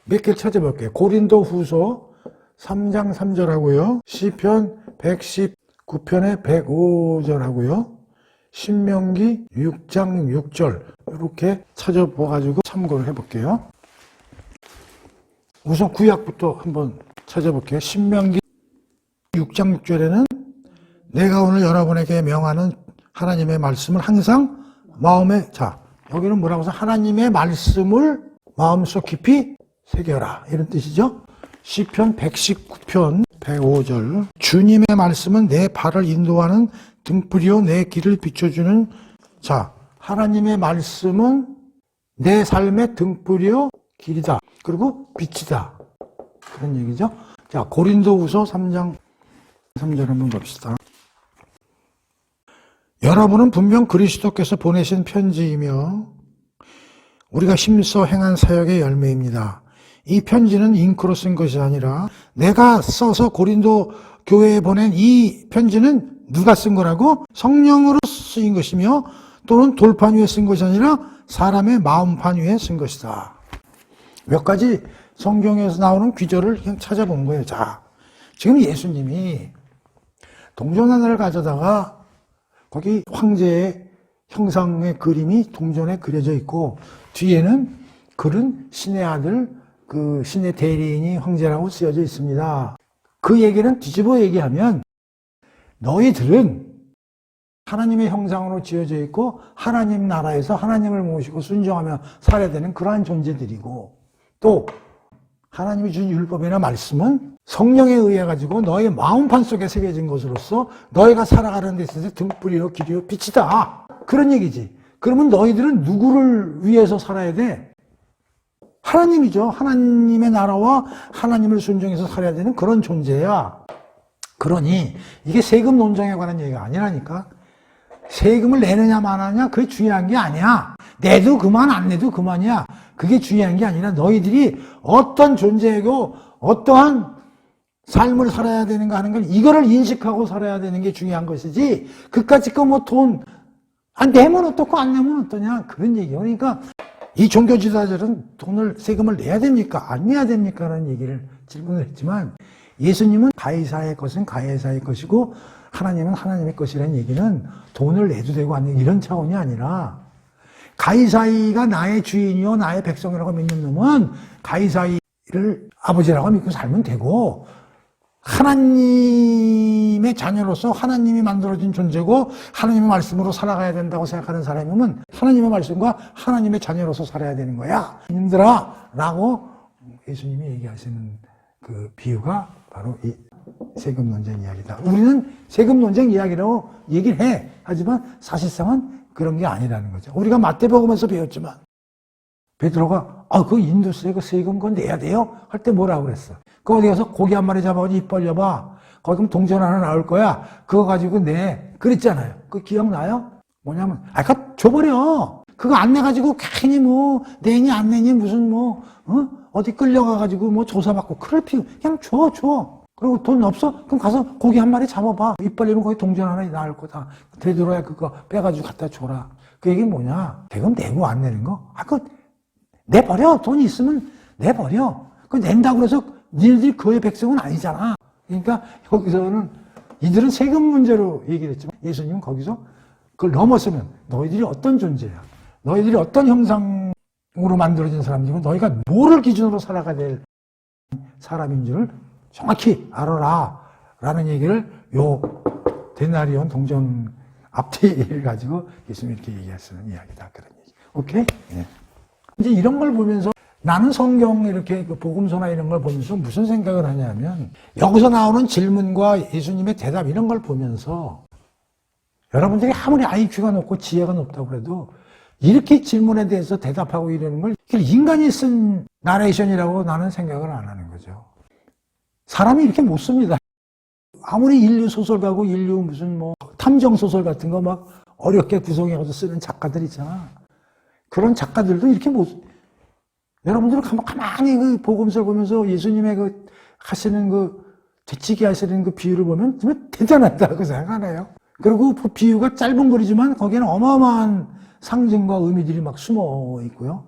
몇 개를 찾아볼게요. 고린도 후서 3장 3절하고요. 시편 119편의 105절하고요. 신명기 6장 6절 이렇게 찾아봐가지고 참고를 해볼게요. 우선 구약부터 한번 찾아볼게요. 신명기 6장 6절에는 내가 오늘 여러분에게 명하는 하나님의 말씀을 항상 마음에, 자, 여기는 뭐라고 해서 하나님의 말씀을 마음속 깊이 새겨라. 이런 뜻이죠. 시편 119편 105절. 주님의 말씀은 내 발을 인도하는 등불이요 내 길을 비춰주는, 자, 하나님의 말씀은 내 삶의 등불이요 길이다. 그리고 빛이다. 그런 얘기죠. 자, 고린도후서 3장 3절 한번 봅시다. 여러분은 분명 그리스도께서 보내신 편지이며 우리가 힘써 행한 사역의 열매입니다. 이 편지는 잉크로 쓴 것이 아니라 내가 써서 고린도 교회에 보낸 이 편지는 누가 쓴 거라고? 성령으로 쓰인 것이며 또는 돌판 위에 쓴 것이 아니라 사람의 마음판 위에 쓴 것이다. 몇 가지 성경에서 나오는 귀절을 그냥 찾아본 거예요. 자, 지금 예수님이 동전 하나를 가져다가 거기 황제의 형상의 그림이 동전에 그려져 있고 뒤에는 글은 신의 아들, 그 신의 대리인이 황제라고 쓰여져 있습니다. 그 얘기는 뒤집어 얘기하면 너희들은 하나님의 형상으로 지어져 있고 하나님 나라에서 하나님을 모시고 순종하며 살아야 되는 그러한 존재들이고, 또 하나님이 준 율법이나 말씀은 성령에 의해 가지고 너의 마음판 속에 새겨진 것으로서 너희가 살아가는 데 있어서 등불이요 길이요 빛이다. 그런 얘기지. 그러면 너희들은 누구를 위해서 살아야 돼? 하나님이죠. 하나님의 나라와 하나님을 순종해서 살아야 되는 그런 존재야. 그러니 이게 세금 논쟁에 관한 얘기가 아니라니까. 세금을 내느냐 마느냐 그게 중요한 게 아니야. 내도 그만 안 내도 그만이야. 그게 중요한 게 아니라 너희들이 어떤 존재이고 어떠한 삶을 살아야 되는가 하는 걸 이거를 인식하고 살아야 되는 게 중요한 것이지, 그까짓 거 뭐 돈 내면 어떻고 안 내면 어떠냐 그런 얘기예요. 그러니까 이 종교 지도자들은 돈을 세금을 내야 됩니까 안 내야 됩니까 라는 얘기를 질문을 했지만, 예수님은 가이사의 것은 가이사의 것이고 하나님은 하나님의 것이라는 얘기는 돈을 내도 되고 안 내도 이런 차원이 아니라, 가이사이가 나의 주인이요 나의 백성이라고 믿는 놈은 가이사이를 아버지라고 믿고 살면 되고, 하나님의 자녀로서 하나님이 만들어진 존재고 하나님의 말씀으로 살아가야 된다고 생각하는 사람이면 하나님의 말씀과 하나님의 자녀로서 살아야 되는 거야 님들아 라고 예수님이 얘기하시는 그 비유가 바로 이 세금 논쟁 이야기다. 우리는 세금 논쟁 이야기라고 얘기를 해. 하지만 사실상은 그런 게 아니라는 거죠. 우리가 마태복음에서 배웠지만 베드로가 그 인도세 그 세금 그건 내야 돼요? 할 때 뭐라고 그랬어? 그 어디 가서 고기 한 마리 잡아가지고 입 벌려봐. 거기 그럼 동전 하나 나올 거야. 그거 가지고 내. 그랬잖아요. 그 기억나요? 뭐냐면 그거 줘버려. 그거 안 내가지고 괜히 뭐 내니 안 내니 무슨 어디 끌려가가지고 뭐 조사받고 그럴 필요 그냥 줘. 그리고 돈 없어? 그럼 가서 고기 한 마리 잡아봐. 입 벌리면 거기 동전 하나 나올 거다. 베드로야 그거 빼가지고 갖다 줘라. 그 얘기는 뭐냐? 대금 내고 안 내는 거? 그거 내버려. 돈이 있으면 내버려. 그 낸다고 해서 니네들이 그의 백성은 아니잖아. 그러니까 여기서는 이들은 세금 문제로 얘기를 했지만 예수님은 거기서 그걸 넘어서면 너희들이 어떤 존재야. 너희들이 어떤 형상으로 만들어진 사람이고 너희가 뭐를 기준으로 살아가야 될 사람인 줄을 정확히 알아라. 라는 얘기를 요 데나리온 동전 앞뒤를 가지고 예수님이 이렇게 얘기하시는 이야기다. 그런 얘기. 오케이? 네. 이제 이런 걸 보면서 나는 성경 이렇게 그 복음서나 이런 걸 보면서 무슨 생각을 하냐면 여기서 나오는 질문과 예수님의 대답 이런 걸 보면서 여러분들이 아무리 IQ가 높고 지혜가 높다고 해도 이렇게 질문에 대해서 대답하고 이러는 걸 인간이 쓴 나레이션이라고 나는 생각을 안 하는 거죠. 사람이 이렇게 못 씁니다. 아무리 인류 소설가고 인류 무슨 뭐 탐정 소설 같은 거 막 어렵게 구성해서 쓰는 작가들 있잖아. 그런 작가들도 이렇게 못. 여러분들은 가만히 그 복음서를 보면서 예수님의 그 하시는 그 되치게 하시는 그 비유를 보면 정말 대단하다고 생각하네요. 그리고 그 비유가 짧은 글이지만 거기에는 어마어마한 상징과 의미들이 막 숨어 있고요.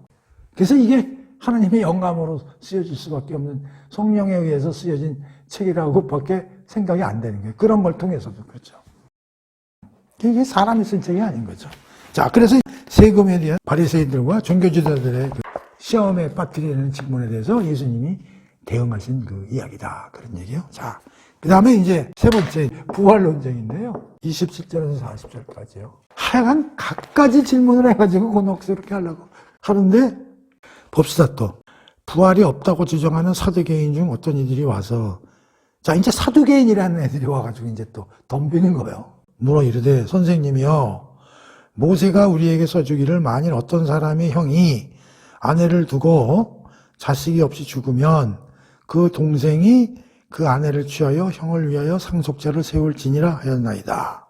그래서 이게 하나님의 영감으로 쓰여질 수밖에 없는 성령에 의해서 쓰여진 책이라고밖에 생각이 안 되는 거예요. 그런 걸 통해서도 그렇죠. 이게 사람이 쓴 책이 아닌 거죠. 자, 그래서 세금에 대한 바리새인들과 종교지도자들의 그 시험에 빠뜨리는 질문에 대해서 예수님이 대응하신 그 이야기다. 그런 얘기요. 자, 그 다음에 이제 세 번째 부활 논쟁인데요. 27절에서 40절까지요. 하여간 갖가지 질문을 해가지고 곤혹스럽게 하려고 하는데 봅시다 또. 부활이 없다고 주장하는 사두개인 중 어떤 이들이 와서 자, 이제 사두개인이라는 애들이 와가지고 이제 또 덤비는 거예요. 물어 이르되 선생님이요. 모세가 우리에게 써주기를 만일 어떤 사람의 형이 아내를 두고 자식이 없이 죽으면 그 동생이 그 아내를 취하여 형을 위하여 상속자를 세울지니라 하였나이다.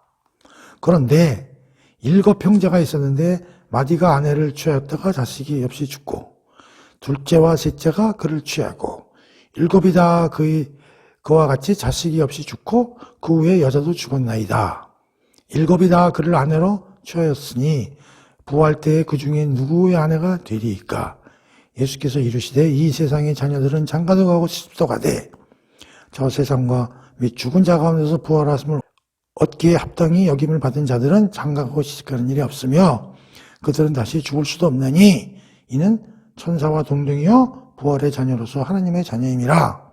그런데 7 형제가 있었는데 마디가 아내를 취하였다가 자식이 없이 죽고 둘째와 셋째가 그를 취하고 7이 다 그와 같이 자식이 없이 죽고 그 후에 여자도 죽었나이다. 7이 다 그를 아내로 취하였으니 부활 때에 그 중에 누구의 아내가 되리이까? 예수께서 이르시되 이 세상의 자녀들은 장가도 가고 시집도 가되 저 세상과 및 죽은 자 가운데서 부활하심을 얻기에 합당히 여김을 받은 자들은 장가가고 시집가는 일이 없으며 그들은 다시 죽을 수도 없나니 이는 천사와 동등이요 부활의 자녀로서 하나님의 자녀임이라.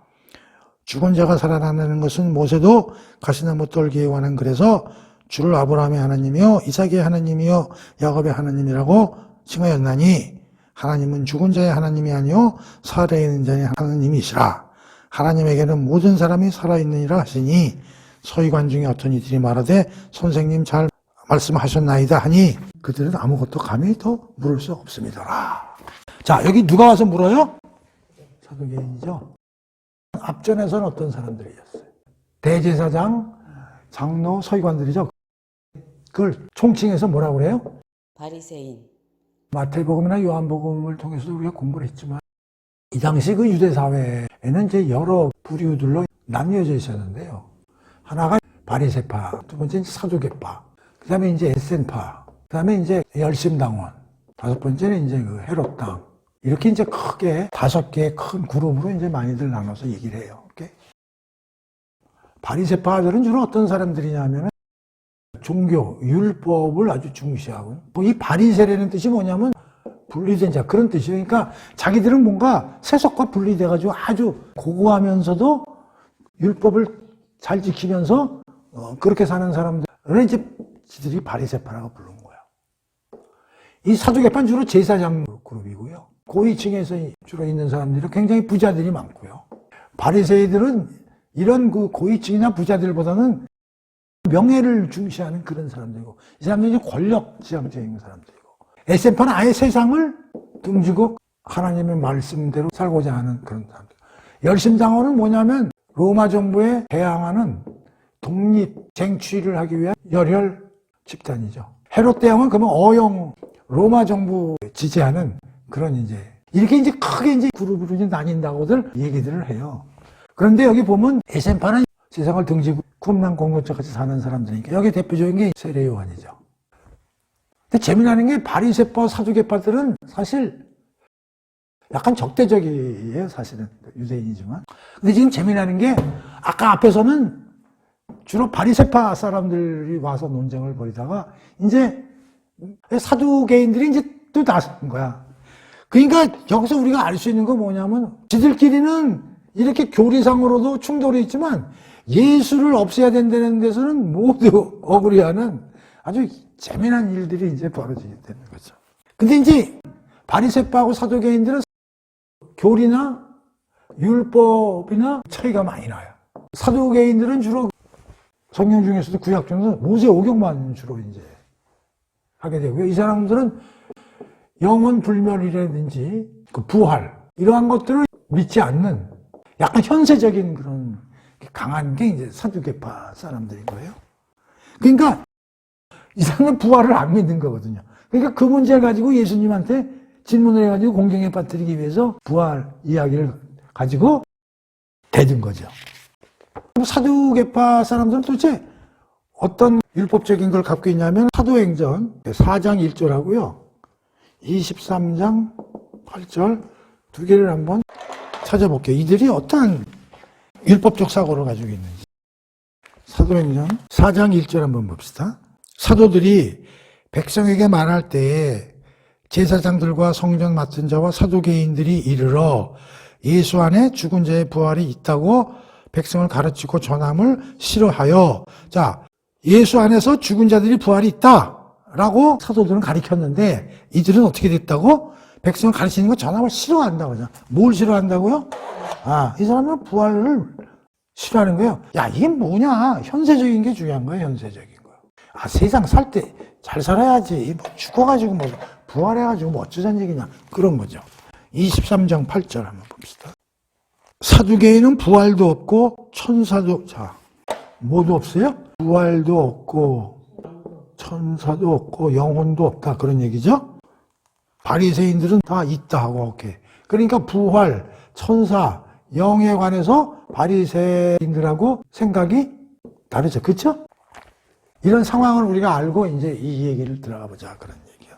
죽은 자가 살아나는 것은 모세도 가시나무 떨기에 관한 글에서 주를 아브라함의 하나님이요 이삭의 하나님이요 야곱의 하나님이라고 칭하였나니 하나님은 죽은 자의 하나님이 아니요 살아있는 자의 하나님이시라. 하나님에게는 모든 사람이 살아있느니라 하시니 서기관 중에 어떤 이들이 말하되 선생님 잘 말씀하셨나이다 하니 그들은 아무것도 감히 더 물을 수 없습니다라. 자, 여기 누가 와서 물어요? 사두개인이죠. 앞전에서는 어떤 사람들이었어요? 대제사장, 장로, 서기관들이죠. 그걸 총칭해서 뭐라고 그래요? 바리새인. 마태복음이나 요한복음을 통해서도 우리가 공부를 했지만 이 당시 그 유대 사회에는 이제 여러 부류들로 나뉘어져 있었는데요. 하나가 바리새파, 두 번째는 사두개파, 그 다음에 이제 에센파, 그 다음에 이제 열심당원, 다섯 번째는 이제 그 헤롯당. 이렇게 이제 크게 5개의 큰 그룹으로 이제 많이들 나눠서 얘기를 해요. 오케이? 바리새파들은 주로 어떤 사람들이냐면은 종교, 율법을 아주 중시하고, 이 바리새라는 뜻이 뭐냐면 분리된 자, 그런 뜻이에요. 그러니까 자기들은 뭔가 세속과 분리돼가지고 아주 고고하면서도 율법을 잘 지키면서 그렇게 사는 사람들을 이제 지들이 바리새파라고 부르는 거예요. 이 사두개파는 주로 제사장 그룹이고요. 고위층에서 주로 있는 사람들은 굉장히 부자들이 많고요. 바리새이들은 이런 그 고위층이나 부자들보다는 명예를 중시하는 그런 사람들이고, 이 사람들이 권력 지향적인 사람들이고, 에센파는 아예 세상을 등지고 하나님의 말씀대로 살고자 하는 그런 사람들. 열심당원은 뭐냐면 로마 정부에 대항하는 독립 쟁취를 하기 위한 열혈 집단이죠. 헤롯 대왕은 그러면 어용 로마 정부 지지하는 그런 이렇게 크게 그룹으로 나뉜다고들 얘기들을 해요. 그런데 여기 보면 에센파는 세상을 등지고 쿰난 공동체 같이 사는 사람들이니까 여기 대표적인 게 세례 요한이죠. 근데 재미나는 게 바리새파 사두개파들은 사실 약간 적대적이에요, 사실은. 유대인이지만. 근데 지금 재미나는 게, 아까 앞에서는 주로 바리새파 사람들이 와서 논쟁을 벌이다가, 이제 사두개인들이 이제 또 나선 거야. 그러니까 여기서 우리가 알 수 있는 건 뭐냐면, 지들끼리는 이렇게 교리상으로도 충돌이 있지만, 예수를 없애야 된다는 데서는 모두 어그리하는 아주 재미난 일들이 이제 벌어지게 되는 거죠. 근데 이제 바리새파하고 사두개인들은 교리나 율법이나 차이가 많이 나요. 사두개인들은 주로 성경 중에서도 구약 중에서 모세 오경만 주로 이제 하게 되고요. 이 사람들은 영원 불멸이라든지 그 부활 이러한 것들을 믿지 않는 약간 현세적인 그런 강한 게 이제 사두개파 사람들인 거예요. 그러니까 이 사람은 부활을 안 믿는 거거든요. 그러니까 그 문제를 가지고 예수님한테 질문을 해가지고 공경에 빠뜨리기 위해서 부활 이야기를 가지고 대든 거죠. 사두개파 사람들은 도대체 어떤 율법적인 걸 갖고 있냐면 사도행전 4장 1절하고요. 23장 8절 두 개를 한번 찾아볼게요. 이들이 어떠한 율법적 사고를 가지고 있는지. 사도행전 4장 1절 한번 봅시다. 사도들이 백성에게 말할 때에 제사장들과 성전 맡은 자와 사두개인들이 이르러 예수 안에 죽은 자의 부활이 있다고 백성을 가르치고 전함을 싫어하여, 자, 예수 안에서 죽은 자들이 부활이 있다라고 사도들은 가르쳤는데 이들은 어떻게 됐다고? 백성을 가르치는 거 전함을 싫어한다고 하죠. 뭘 싫어한다고요? 이 사람은 부활을 싫어하는 거예요. 야, 이게 뭐냐? 현세적인 게 중요한 거예요, 현세적인 거. 세상 살 때 잘 살아야지. 뭐 죽어가지고 뭐 부활해가지고 뭐 어쩌자는 얘기냐. 그런 거죠. 23장 8절 한번 봅시다. 사두개인은 부활도 없고 천사도, 자, 뭐도 없어요? 부활도 없고 천사도 없고 영혼도 없다. 그런 얘기죠. 바리새인들은 다 있다 하고, 오케이. 그러니까 부활, 천사, 영에 관해서 바리새인들하고 생각이 다르죠. 그렇죠? 이런 상황을 우리가 알고 이제 이 얘기를 들어가 보자. 그런 얘기요.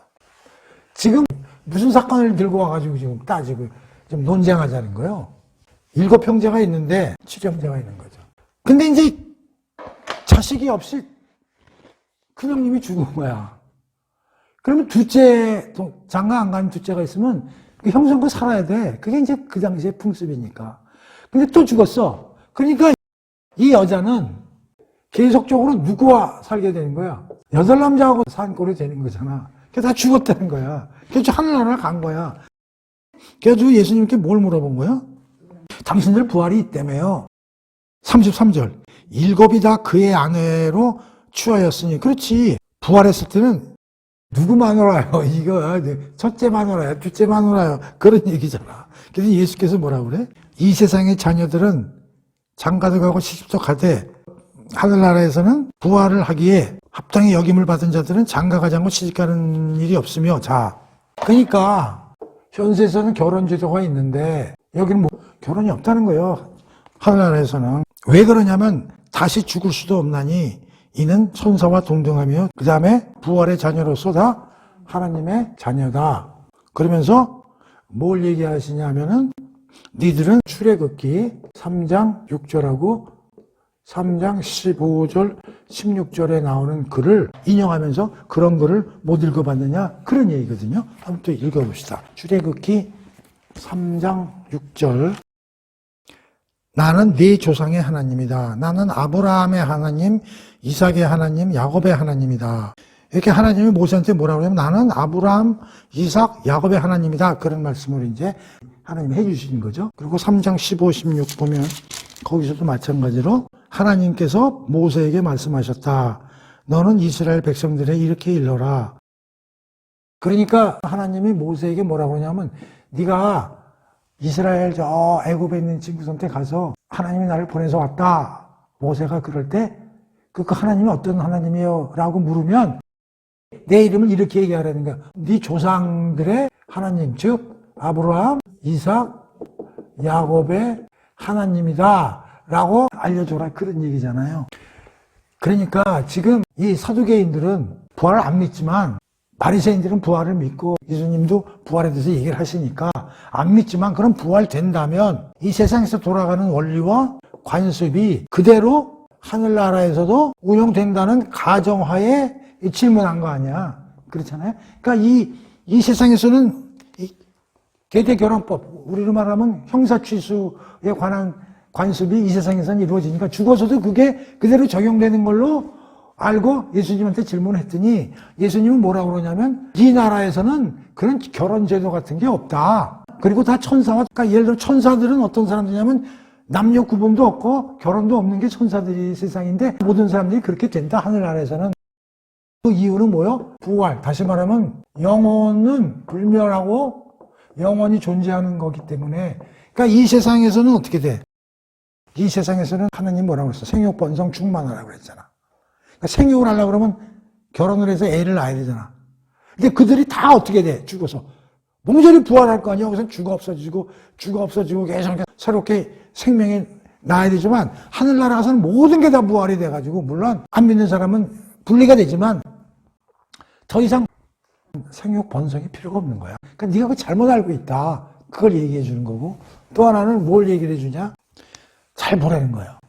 지금 무슨 사건을 들고 와가지고 지금 따지고 좀 논쟁하자는 거예요. 7 형제가 있는데 7 형제가 있는 거죠. 근데 이제 자식이 없이 큰형님이 죽은 거야. 그러면 둘째, 장가 안 가는 둘째가 있으면 그 형성도 살아야 돼. 그게 이제 그 당시의 풍습이니까. 근데 또 죽었어. 그러니까 이 여자는 계속적으로 누구와 살게 되는 거야? 8남자하고 산 꼴이 되는 거잖아. 그래서 다 죽었다는 거야. 그래서 하늘나라 간 거야. 그래서 예수님께 뭘 물어본 거야? 당신들 부활이 있다며요. 33절. 7이 다 그의 아내로 취하였으니. 그렇지. 부활했을 때는 누구 마누라요? 이거 첫째 마누라요? 둘째 마누라요? 그런 얘기잖아. 그래서 예수께서 뭐라고 그래? 이 세상의 자녀들은 장가도 가고 시집도 가되 하늘나라에서는 부활을 하기에 합당히 여김을 받은 자들은 장가가지 않고 시집가는 일이 없으며, 자, 그러니까 현세에서는 결혼 제도가 있는데 여기는 뭐 결혼이 없다는 거예요. 하늘나라에서는. 왜 그러냐면 다시 죽을 수도 없나니 이는 천사와 동등하며 그 다음에 부활의 자녀로서 다 하나님의 자녀다. 그러면서 뭘 얘기하시냐면은 니들은 출애굽기 3장 6절하고 3장 15절 16절에 나오는 글을 인용하면서 그런 글을 못 읽어봤느냐 그런 얘기거든요. 한번 또 읽어봅시다. 출애굽기 3장 6절. 나는 네 조상의 하나님이다. 나는 아브라함의 하나님, 이삭의 하나님, 야곱의 하나님이다. 이렇게 하나님이 모세한테 뭐라고 하냐면 나는 아브라함, 이삭, 야곱의 하나님이다. 그런 말씀을 이제 하나님이 해주시는 거죠. 그리고 3장 15, 16 보면 거기서도 마찬가지로 하나님께서 모세에게 말씀하셨다. 너는 이스라엘 백성들에 이렇게 일러라. 그러니까 하나님이 모세에게 뭐라고 하냐면 네가 이스라엘 저 애굽에 있는 친구들한테 가서 하나님이 나를 보내서 왔다. 모세가 그럴 때 그 하나님이 어떤 하나님이에요? 라고 물으면 내 이름을 이렇게 얘기하라는 거야. 네 조상들의 하나님, 즉 아브라함, 이삭, 야곱의 하나님이다 라고 알려줘라. 그런 얘기잖아요. 그러니까 지금 이 사두개인들은 부활을 안 믿지만 바리새인들은 부활을 믿고 예수님도 부활에 대해서 얘기를 하시니까 안 믿지만 그럼 부활된다면 이 세상에서 돌아가는 원리와 관습이 그대로 하늘나라에서도 운영된다는 가정하에 질문한 거 아니야. 그렇잖아요. 그러니까 이 세상에서는 이 계대결혼법, 우리로 말하면 형사취수에 관한 관습이 이 세상에서는 이루어지니까 죽어서도 그게 그대로 적용되는 걸로 알고 예수님한테 질문을 했더니 예수님은 뭐라고 그러냐면 이 나라에서는 그런 결혼제도 같은 게 없다. 그리고 다 천사와, 그러니까 예를 들어 천사들은 어떤 사람들이냐면 남녀 구분도 없고 결혼도 없는 게 천사들이 세상인데 모든 사람들이 그렇게 된다. 하늘나라에서는. 그 이유는 뭐요? 부활. 다시 말하면 영혼은 불멸하고 영원히 존재하는 거기 때문에 그러니까 이 세상에서는 어떻게 돼? 이 세상에서는 하나님 뭐라고 그랬어? 생육 번성 충만하라고 그랬잖아. 그러니까 생육을 하려고 그러면 결혼을 해서 애를 낳아야 되잖아. 근데 그들이 다 어떻게 돼? 죽어서. 몸절이 부활할 거 아니야? 여기서 죽어 없어지고 계속 새롭게 생명이 나야 되지만 하늘나라 가서는 모든 게 다 부활이 돼가지고 물론 안 믿는 사람은 분리가 되지만 더 이상 생육 번성이 필요가 없는 거야. 그러니까 네가 그거 잘못 알고 있다. 그걸 얘기해 주는 거고 또 하나는 뭘 얘기를 해주냐? 잘 보라는 거야.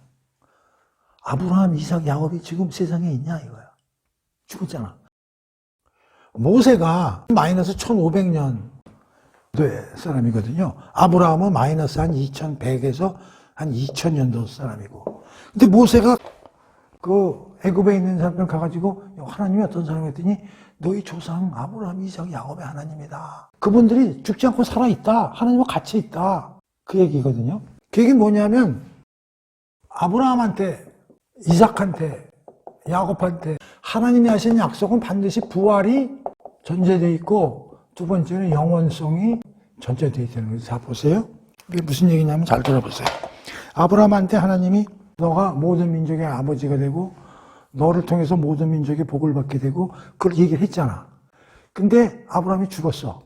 아브라함, 이삭, 야곱이 지금 세상에 있냐 이거야. 죽었잖아. 모세가 마이너스 1500년 사람이거든요. 아브라함은 마이너스 한 2100에서 한 2000년도 사람이고. 근데 모세가 그 애굽에 있는 사람들 가가지고 하나님이 어떤 사람이 했더니 너희 조상 아브라함, 이삭, 야곱의 하나님이다. 그분들이 죽지 않고 살아있다. 하나님과 같이 있다. 그 얘기거든요. 그 얘기는 뭐냐면 아브라함한테, 이삭한테, 야곱한테 하나님이 하신 약속은 반드시 부활이 전제되어 있고 두 번째는 영원성이 전제되어 있다는 거죠. 자, 보세요. 이게 무슨 얘기냐면 잘 들어보세요. 아브라함한테 하나님이 너가 모든 민족의 아버지가 되고 너를 통해서 모든 민족이 복을 받게 되고 그걸 얘기를 했잖아. 근데 아브라함이 죽었어.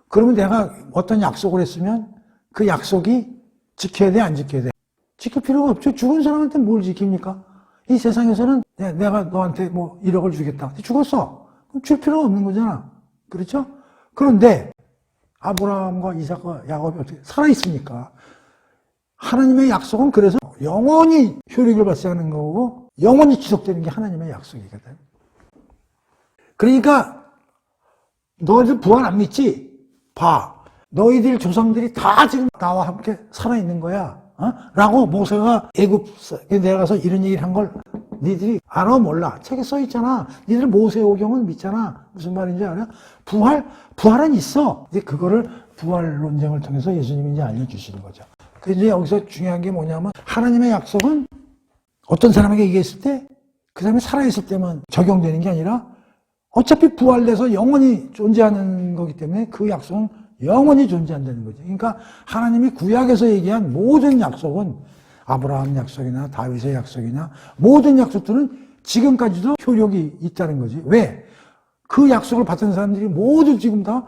그러면 내가 어떤 약속을 했으면 그 약속이 지켜야 돼, 안 지켜야 돼? 지킬 필요가 없죠. 죽은 사람한테 뭘 지킵니까? 이 세상에서는 내가 너한테 뭐 1억을 주겠다. 죽었어. 그럼 줄 필요가 없는 거잖아. 그렇죠? 그런데 아브라함과 이삭과 야곱이 어떻게 살아있으니까 하나님의 약속은 그래서 영원히 효력을 발생하는 거고 영원히 지속되는 게 하나님의 약속이거든. 그러니까 너희들 부활 안 믿지? 봐. 너희들 조상들이 다 지금 나와 함께 살아있는 거야. 라고 모세가 애굽에 내려가서 이런 얘기를 한 걸 니들이 알아 몰라? 책에 써 있잖아. 니들 모세오경은 믿잖아. 무슨 말인지 알아? 부활은 있어. 근데 그거를 부활 논쟁을 통해서 예수님이 이제 알려주시는 거죠. 그래서 여기서 중요한 게 뭐냐면 하나님의 약속은 어떤 사람에게 얘기했을 때 그 사람이 살아있을 때만 적용되는 게 아니라 어차피 부활돼서 영원히 존재하는 거기 때문에 그 약속은 영원히 존재한다는 거죠. 그러니까 하나님이 구약에서 얘기한 모든 약속은 아브라함 약속이나 다윗의 약속이나 모든 약속들은 지금까지도 효력이 있다는 거지. 왜? 그 약속을 받은 사람들이 모두 지금 다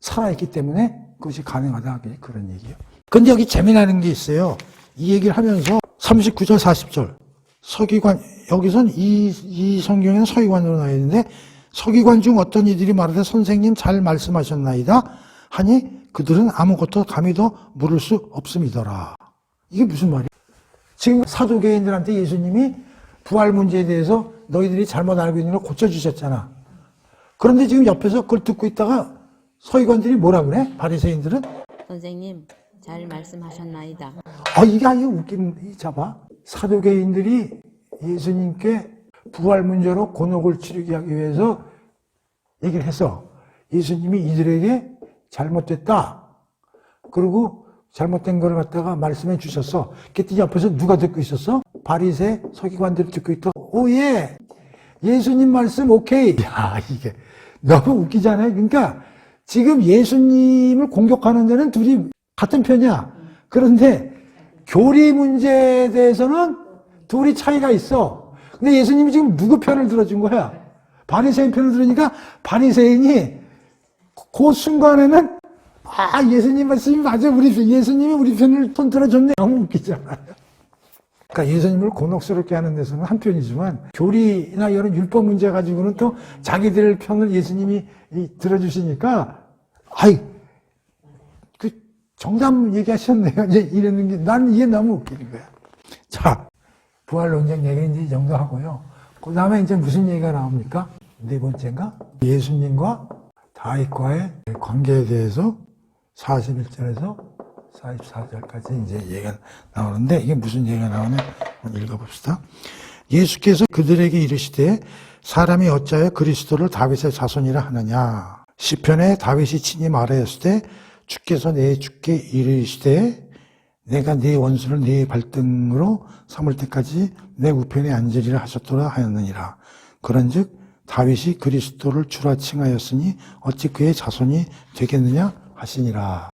살아있기 때문에 그것이 가능하다. 그런 얘기예요. 근데 여기 재미나는 게 있어요. 이 얘기를 하면서 39절 40절 서기관, 여기선 이 성경에는 서기관으로 나와 있는데 서기관 중 어떤 이들이 말하되 선생님 잘 말씀하셨나이다 하니 그들은 아무것도 감히도 물을 수 없음이더라. 이게 무슨 말이야? 지금 사두개인들한테 예수님이 부활 문제에 대해서 너희들이 잘못 알고 있는 걸 고쳐주셨잖아. 그런데 지금 옆에서 그걸 듣고 있다가 서기관들이 뭐라 그래? 바리새인들은? 선생님, 잘 말씀하셨나이다. 이게 아주 웃기는, 잡아. 사두개인들이 예수님께 부활 문제로 곤혹을 치르게 하기 위해서 얘기를 했어. 예수님이 이들에게 잘못됐다. 그리고 잘못된 걸 갖다가 말씀해 주셨어. 그랬더니 옆에서 누가 듣고 있었어? 바리새 서기관들이 듣고 있다. 예. 예수님 말씀 오케이. 야, 이게 너무 웃기잖아요. 그러니까 지금 예수님을 공격하는 데는 둘이 같은 편이야. 그런데 교리 문제에 대해서는 둘이 차이가 있어. 근데 예수님이 지금 누구 편을 들어준 거야? 바리새인 편을 들으니까 바리새인이 그 순간에는 예수님 말씀이 맞아. 예수님이 우리 편을 손 들어줬네. 너무 웃기잖아요. 그러니까 예수님을 곤혹스럽게 하는 데서는 한편이지만 교리나 이런 율법 문제 가지고는 또 자기들 편을 예수님이 들어주시니까 그 정답 얘기하셨네요. 이러는 게 나는 이게 너무 웃기는 거야. 자, 부활 논쟁 얘기 이제 이 정도 하고요. 그 다음에 이제 무슨 얘기가 나옵니까? 네 번째인가? 예수님과 다윗과의 관계에 대해서 41절에서 44절까지 이제 얘기가 나오는데 이게 무슨 얘기가 나오냐? 한번 읽어봅시다. 예수께서 그들에게 이르시되 사람이 어찌하여 그리스도를 다윗의 자손이라 하느냐? 시편에 다윗이 친히 말하였으되 주께서 내 주께 이르시되 내가 네 원수를 네 발등으로 삼을 때까지 내 우편에 앉으리라 하셨도라 하였느니라. 그런즉 다윗이 그리스도를 주라 칭하였으니 어찌 그의 자손이 되겠느냐 하시니라.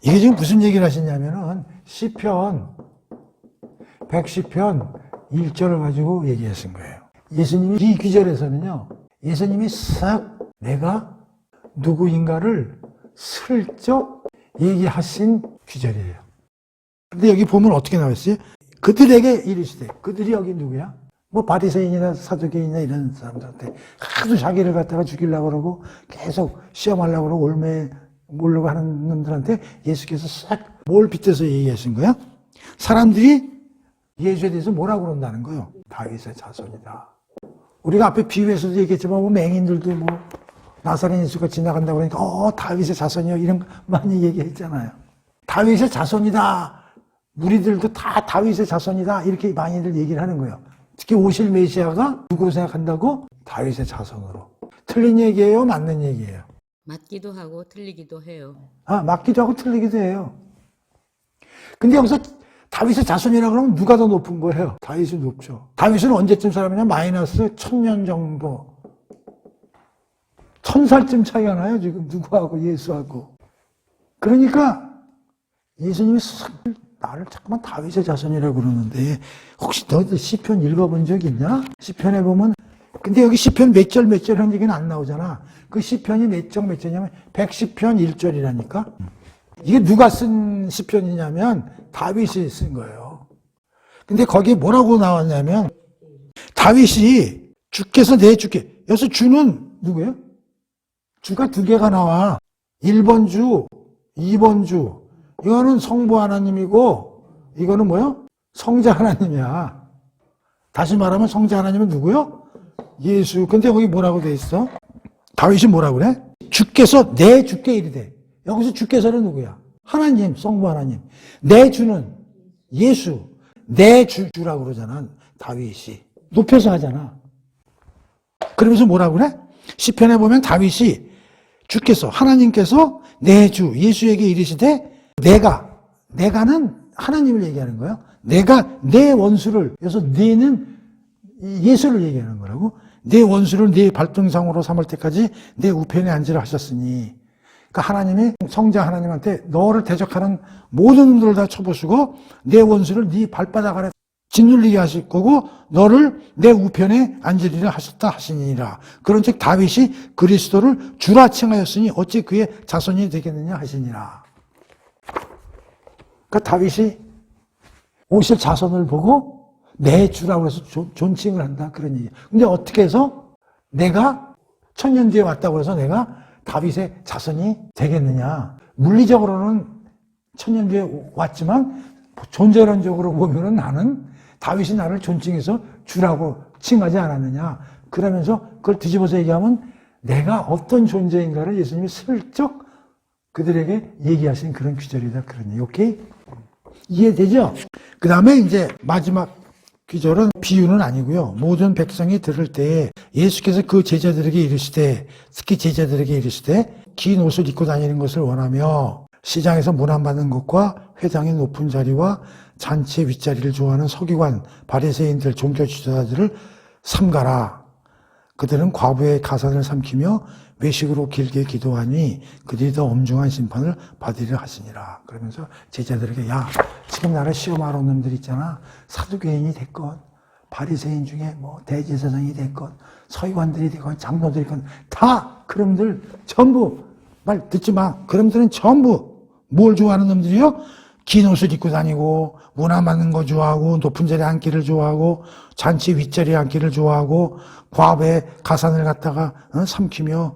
이게 지금 무슨 얘기를 하시냐면은 시편 110편 1절을 가지고 얘기하신 거예요. 예수님이 이 귀절에서는요, 예수님이 싹 내가 누구인가를 슬쩍 얘기하신 귀절이에요. 근데 여기 보면 어떻게 나와있어요? 그들에게 이르시되, 그들이 여기 누구야? 뭐 바리새인이나 사두개인이나 이런 사람들한테 하도 자기를 갖다가 죽이려고 그러고 계속 시험하려고 그러고 올매 모르고 하는 놈들한테 예수께서 싹 뭘 빗대서 얘기하신 거야? 사람들이 예수에 대해서 뭐라고 그런다는 거예요? 다윗의 자손이다. 우리가 앞에 비유에서도 얘기했지만 뭐 맹인들도 뭐 나사렛 예수가 지나간다고 그러니까 다윗의 자손이요 이런 거 많이 얘기했잖아요. 다윗의 자손이다. 무리들도 다 다윗의 자손이다. 이렇게 많이들 얘기를 하는 거예요. 특히 오실 메시아가 누구로 생각한다고? 다윗의 자손으로. 틀린 얘기예요? 맞는 얘기예요? 맞기도 하고 틀리기도 해요. 맞기도 하고 틀리기도 해요. 근데 여기서 다윗의 자손이라 그러면 누가 더 높은 거예요? 다윗이 높죠. 다윗은 언제쯤 사람이냐? 마이너스 1000년 정도. 1000살쯤 차이가 나요, 지금 누구하고 예수하고. 그러니까 예수님이 나를 자꾸만 다윗의 자손이라고 그러는데 혹시 너희들 시편 읽어본 적 있냐? 시편에 보면 근데 여기 시편 몇 절 하는 얘기는 안 나오잖아. 그 시편이 몇 절이냐면 110편 1절이라니까. 이게 누가 쓴 시편이냐면 다윗이 쓴 거예요. 근데 거기에 뭐라고 나왔냐면 다윗이 주께서 내 주께, 여기서 주는 누구예요? 주가 두 개가 나와. 1번 주, 2번 주. 이거는 성부 하나님이고 이거는 뭐요? 성자 하나님이야. 다시 말하면 성자 하나님은 누구요? 예수. 근데 거기 뭐라고 돼 있어? 다윗이 뭐라고 그래? 주께서 내 주께 이르되. 여기서 주께서는 누구야? 하나님, 성부 하나님. 내 주는 예수. 내 주라고 그러잖아. 다윗이. 높여서 하잖아. 그러면서 뭐라고 그래? 시편에 보면 다윗이 주께서, 하나님께서 내 주, 예수에게 이르시되 내가는 하나님을 얘기하는 거예요. 내가 내 원수를, 그래서 내는 예수를 얘기하는 거라고. 내 원수를 네 발등상으로 삼을 때까지 내 우편에 앉으라 하셨으니. 그러니까 하나님이 성자 하나님한테 너를 대적하는 모든 놈들을 다 쳐보시고 내 원수를 네 발바닥 아래 짓눌리게 하실 거고 너를 내 우편에 앉으리라 하셨다 하시니라. 그런즉 다윗이 그리스도를 주라 칭하였으니 어찌 그의 자손이 되겠느냐 하시니라. 그러니까 다윗이 오실 자손을 보고 내 주라고 해서 존칭을 한다 그런 얘기예요. 근데 어떻게 해서 내가 천년 뒤에 왔다고 해서 내가 다윗의 자손이 되겠느냐. 물리적으로는 천년 뒤에 왔지만 존재론적으로 보면은 나는 다윗이 나를 존칭해서 주라고 칭하지 않았느냐. 그러면서 그걸 뒤집어서 얘기하면 내가 어떤 존재인가를 예수님이 슬쩍 그들에게 얘기하신 그런 귀절이다. 그런 얘기. 오케이? 이해되죠? 그 다음에 이제 마지막 귀절은 비유는 아니고요. 모든 백성이 들을 때에 예수께서 그 제자들에게 이르시되, 특히 제자들에게 이르시되 긴 옷을 입고 다니는 것을 원하며 시장에서 문안받는 것과 회당의 높은 자리와 잔치의 윗자리를 좋아하는 서기관, 바리새인들, 종교 지도자들을 삼가라. 그들은 과부의 가산을 삼키며 외식으로 길게 기도하니 그들이 더 엄중한 심판을 받으리라 하시니라. 그러면서 제자들에게 야, 지금 나를 시험하러 온 놈들 있잖아. 사두개인이 됐건 바리새인 중에 뭐 대제사장이 됐건 서기관들이 됐건 장로들이 됐건 다 그놈들 전부 말 듣지 마. 그놈들은 전부 뭘 좋아하는 놈들이요? 긴 옷을 입고 다니고 문화 맞는 거 좋아하고 높은 자리에 앉기를 좋아하고 잔치 윗자리에 앉기를 좋아하고 과부에 가산을 갖다가 삼키며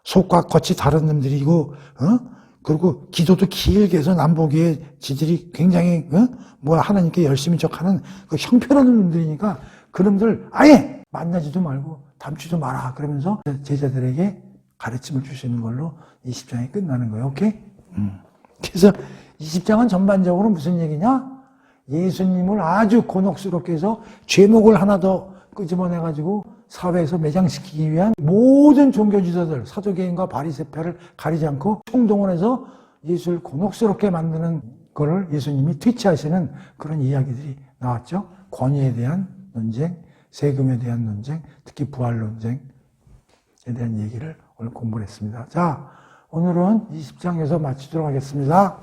속과 겉이 다른 놈들이고 그리고 기도도 길게 해서 남보기에 지들이 굉장히 하나님께 열심히 척하는 그 형편없는 놈들이니까 그 놈들 아예 만나지도 말고 닮지도 마라 그러면서 제자들에게 가르침을 주시는 걸로 20장이 끝나는 거예요. 오케이? 그래서 20장은 전반적으로 무슨 얘기냐? 예수님을 아주 곤혹스럽게 해서 죄목을 하나 더 끄집어내가지고 사회에서 매장시키기 위한 모든 종교지도들, 사도계인과 바리새파를 가리지 않고 총동원해서 예수를 곤혹스럽게 만드는 거를 예수님이 퇴치하시는 그런 이야기들이 나왔죠. 권위에 대한 논쟁, 세금에 대한 논쟁, 특히 부활 논쟁에 대한 얘기를 오늘 공부를 했습니다. 자, 오늘은 20장에서 마치도록 하겠습니다.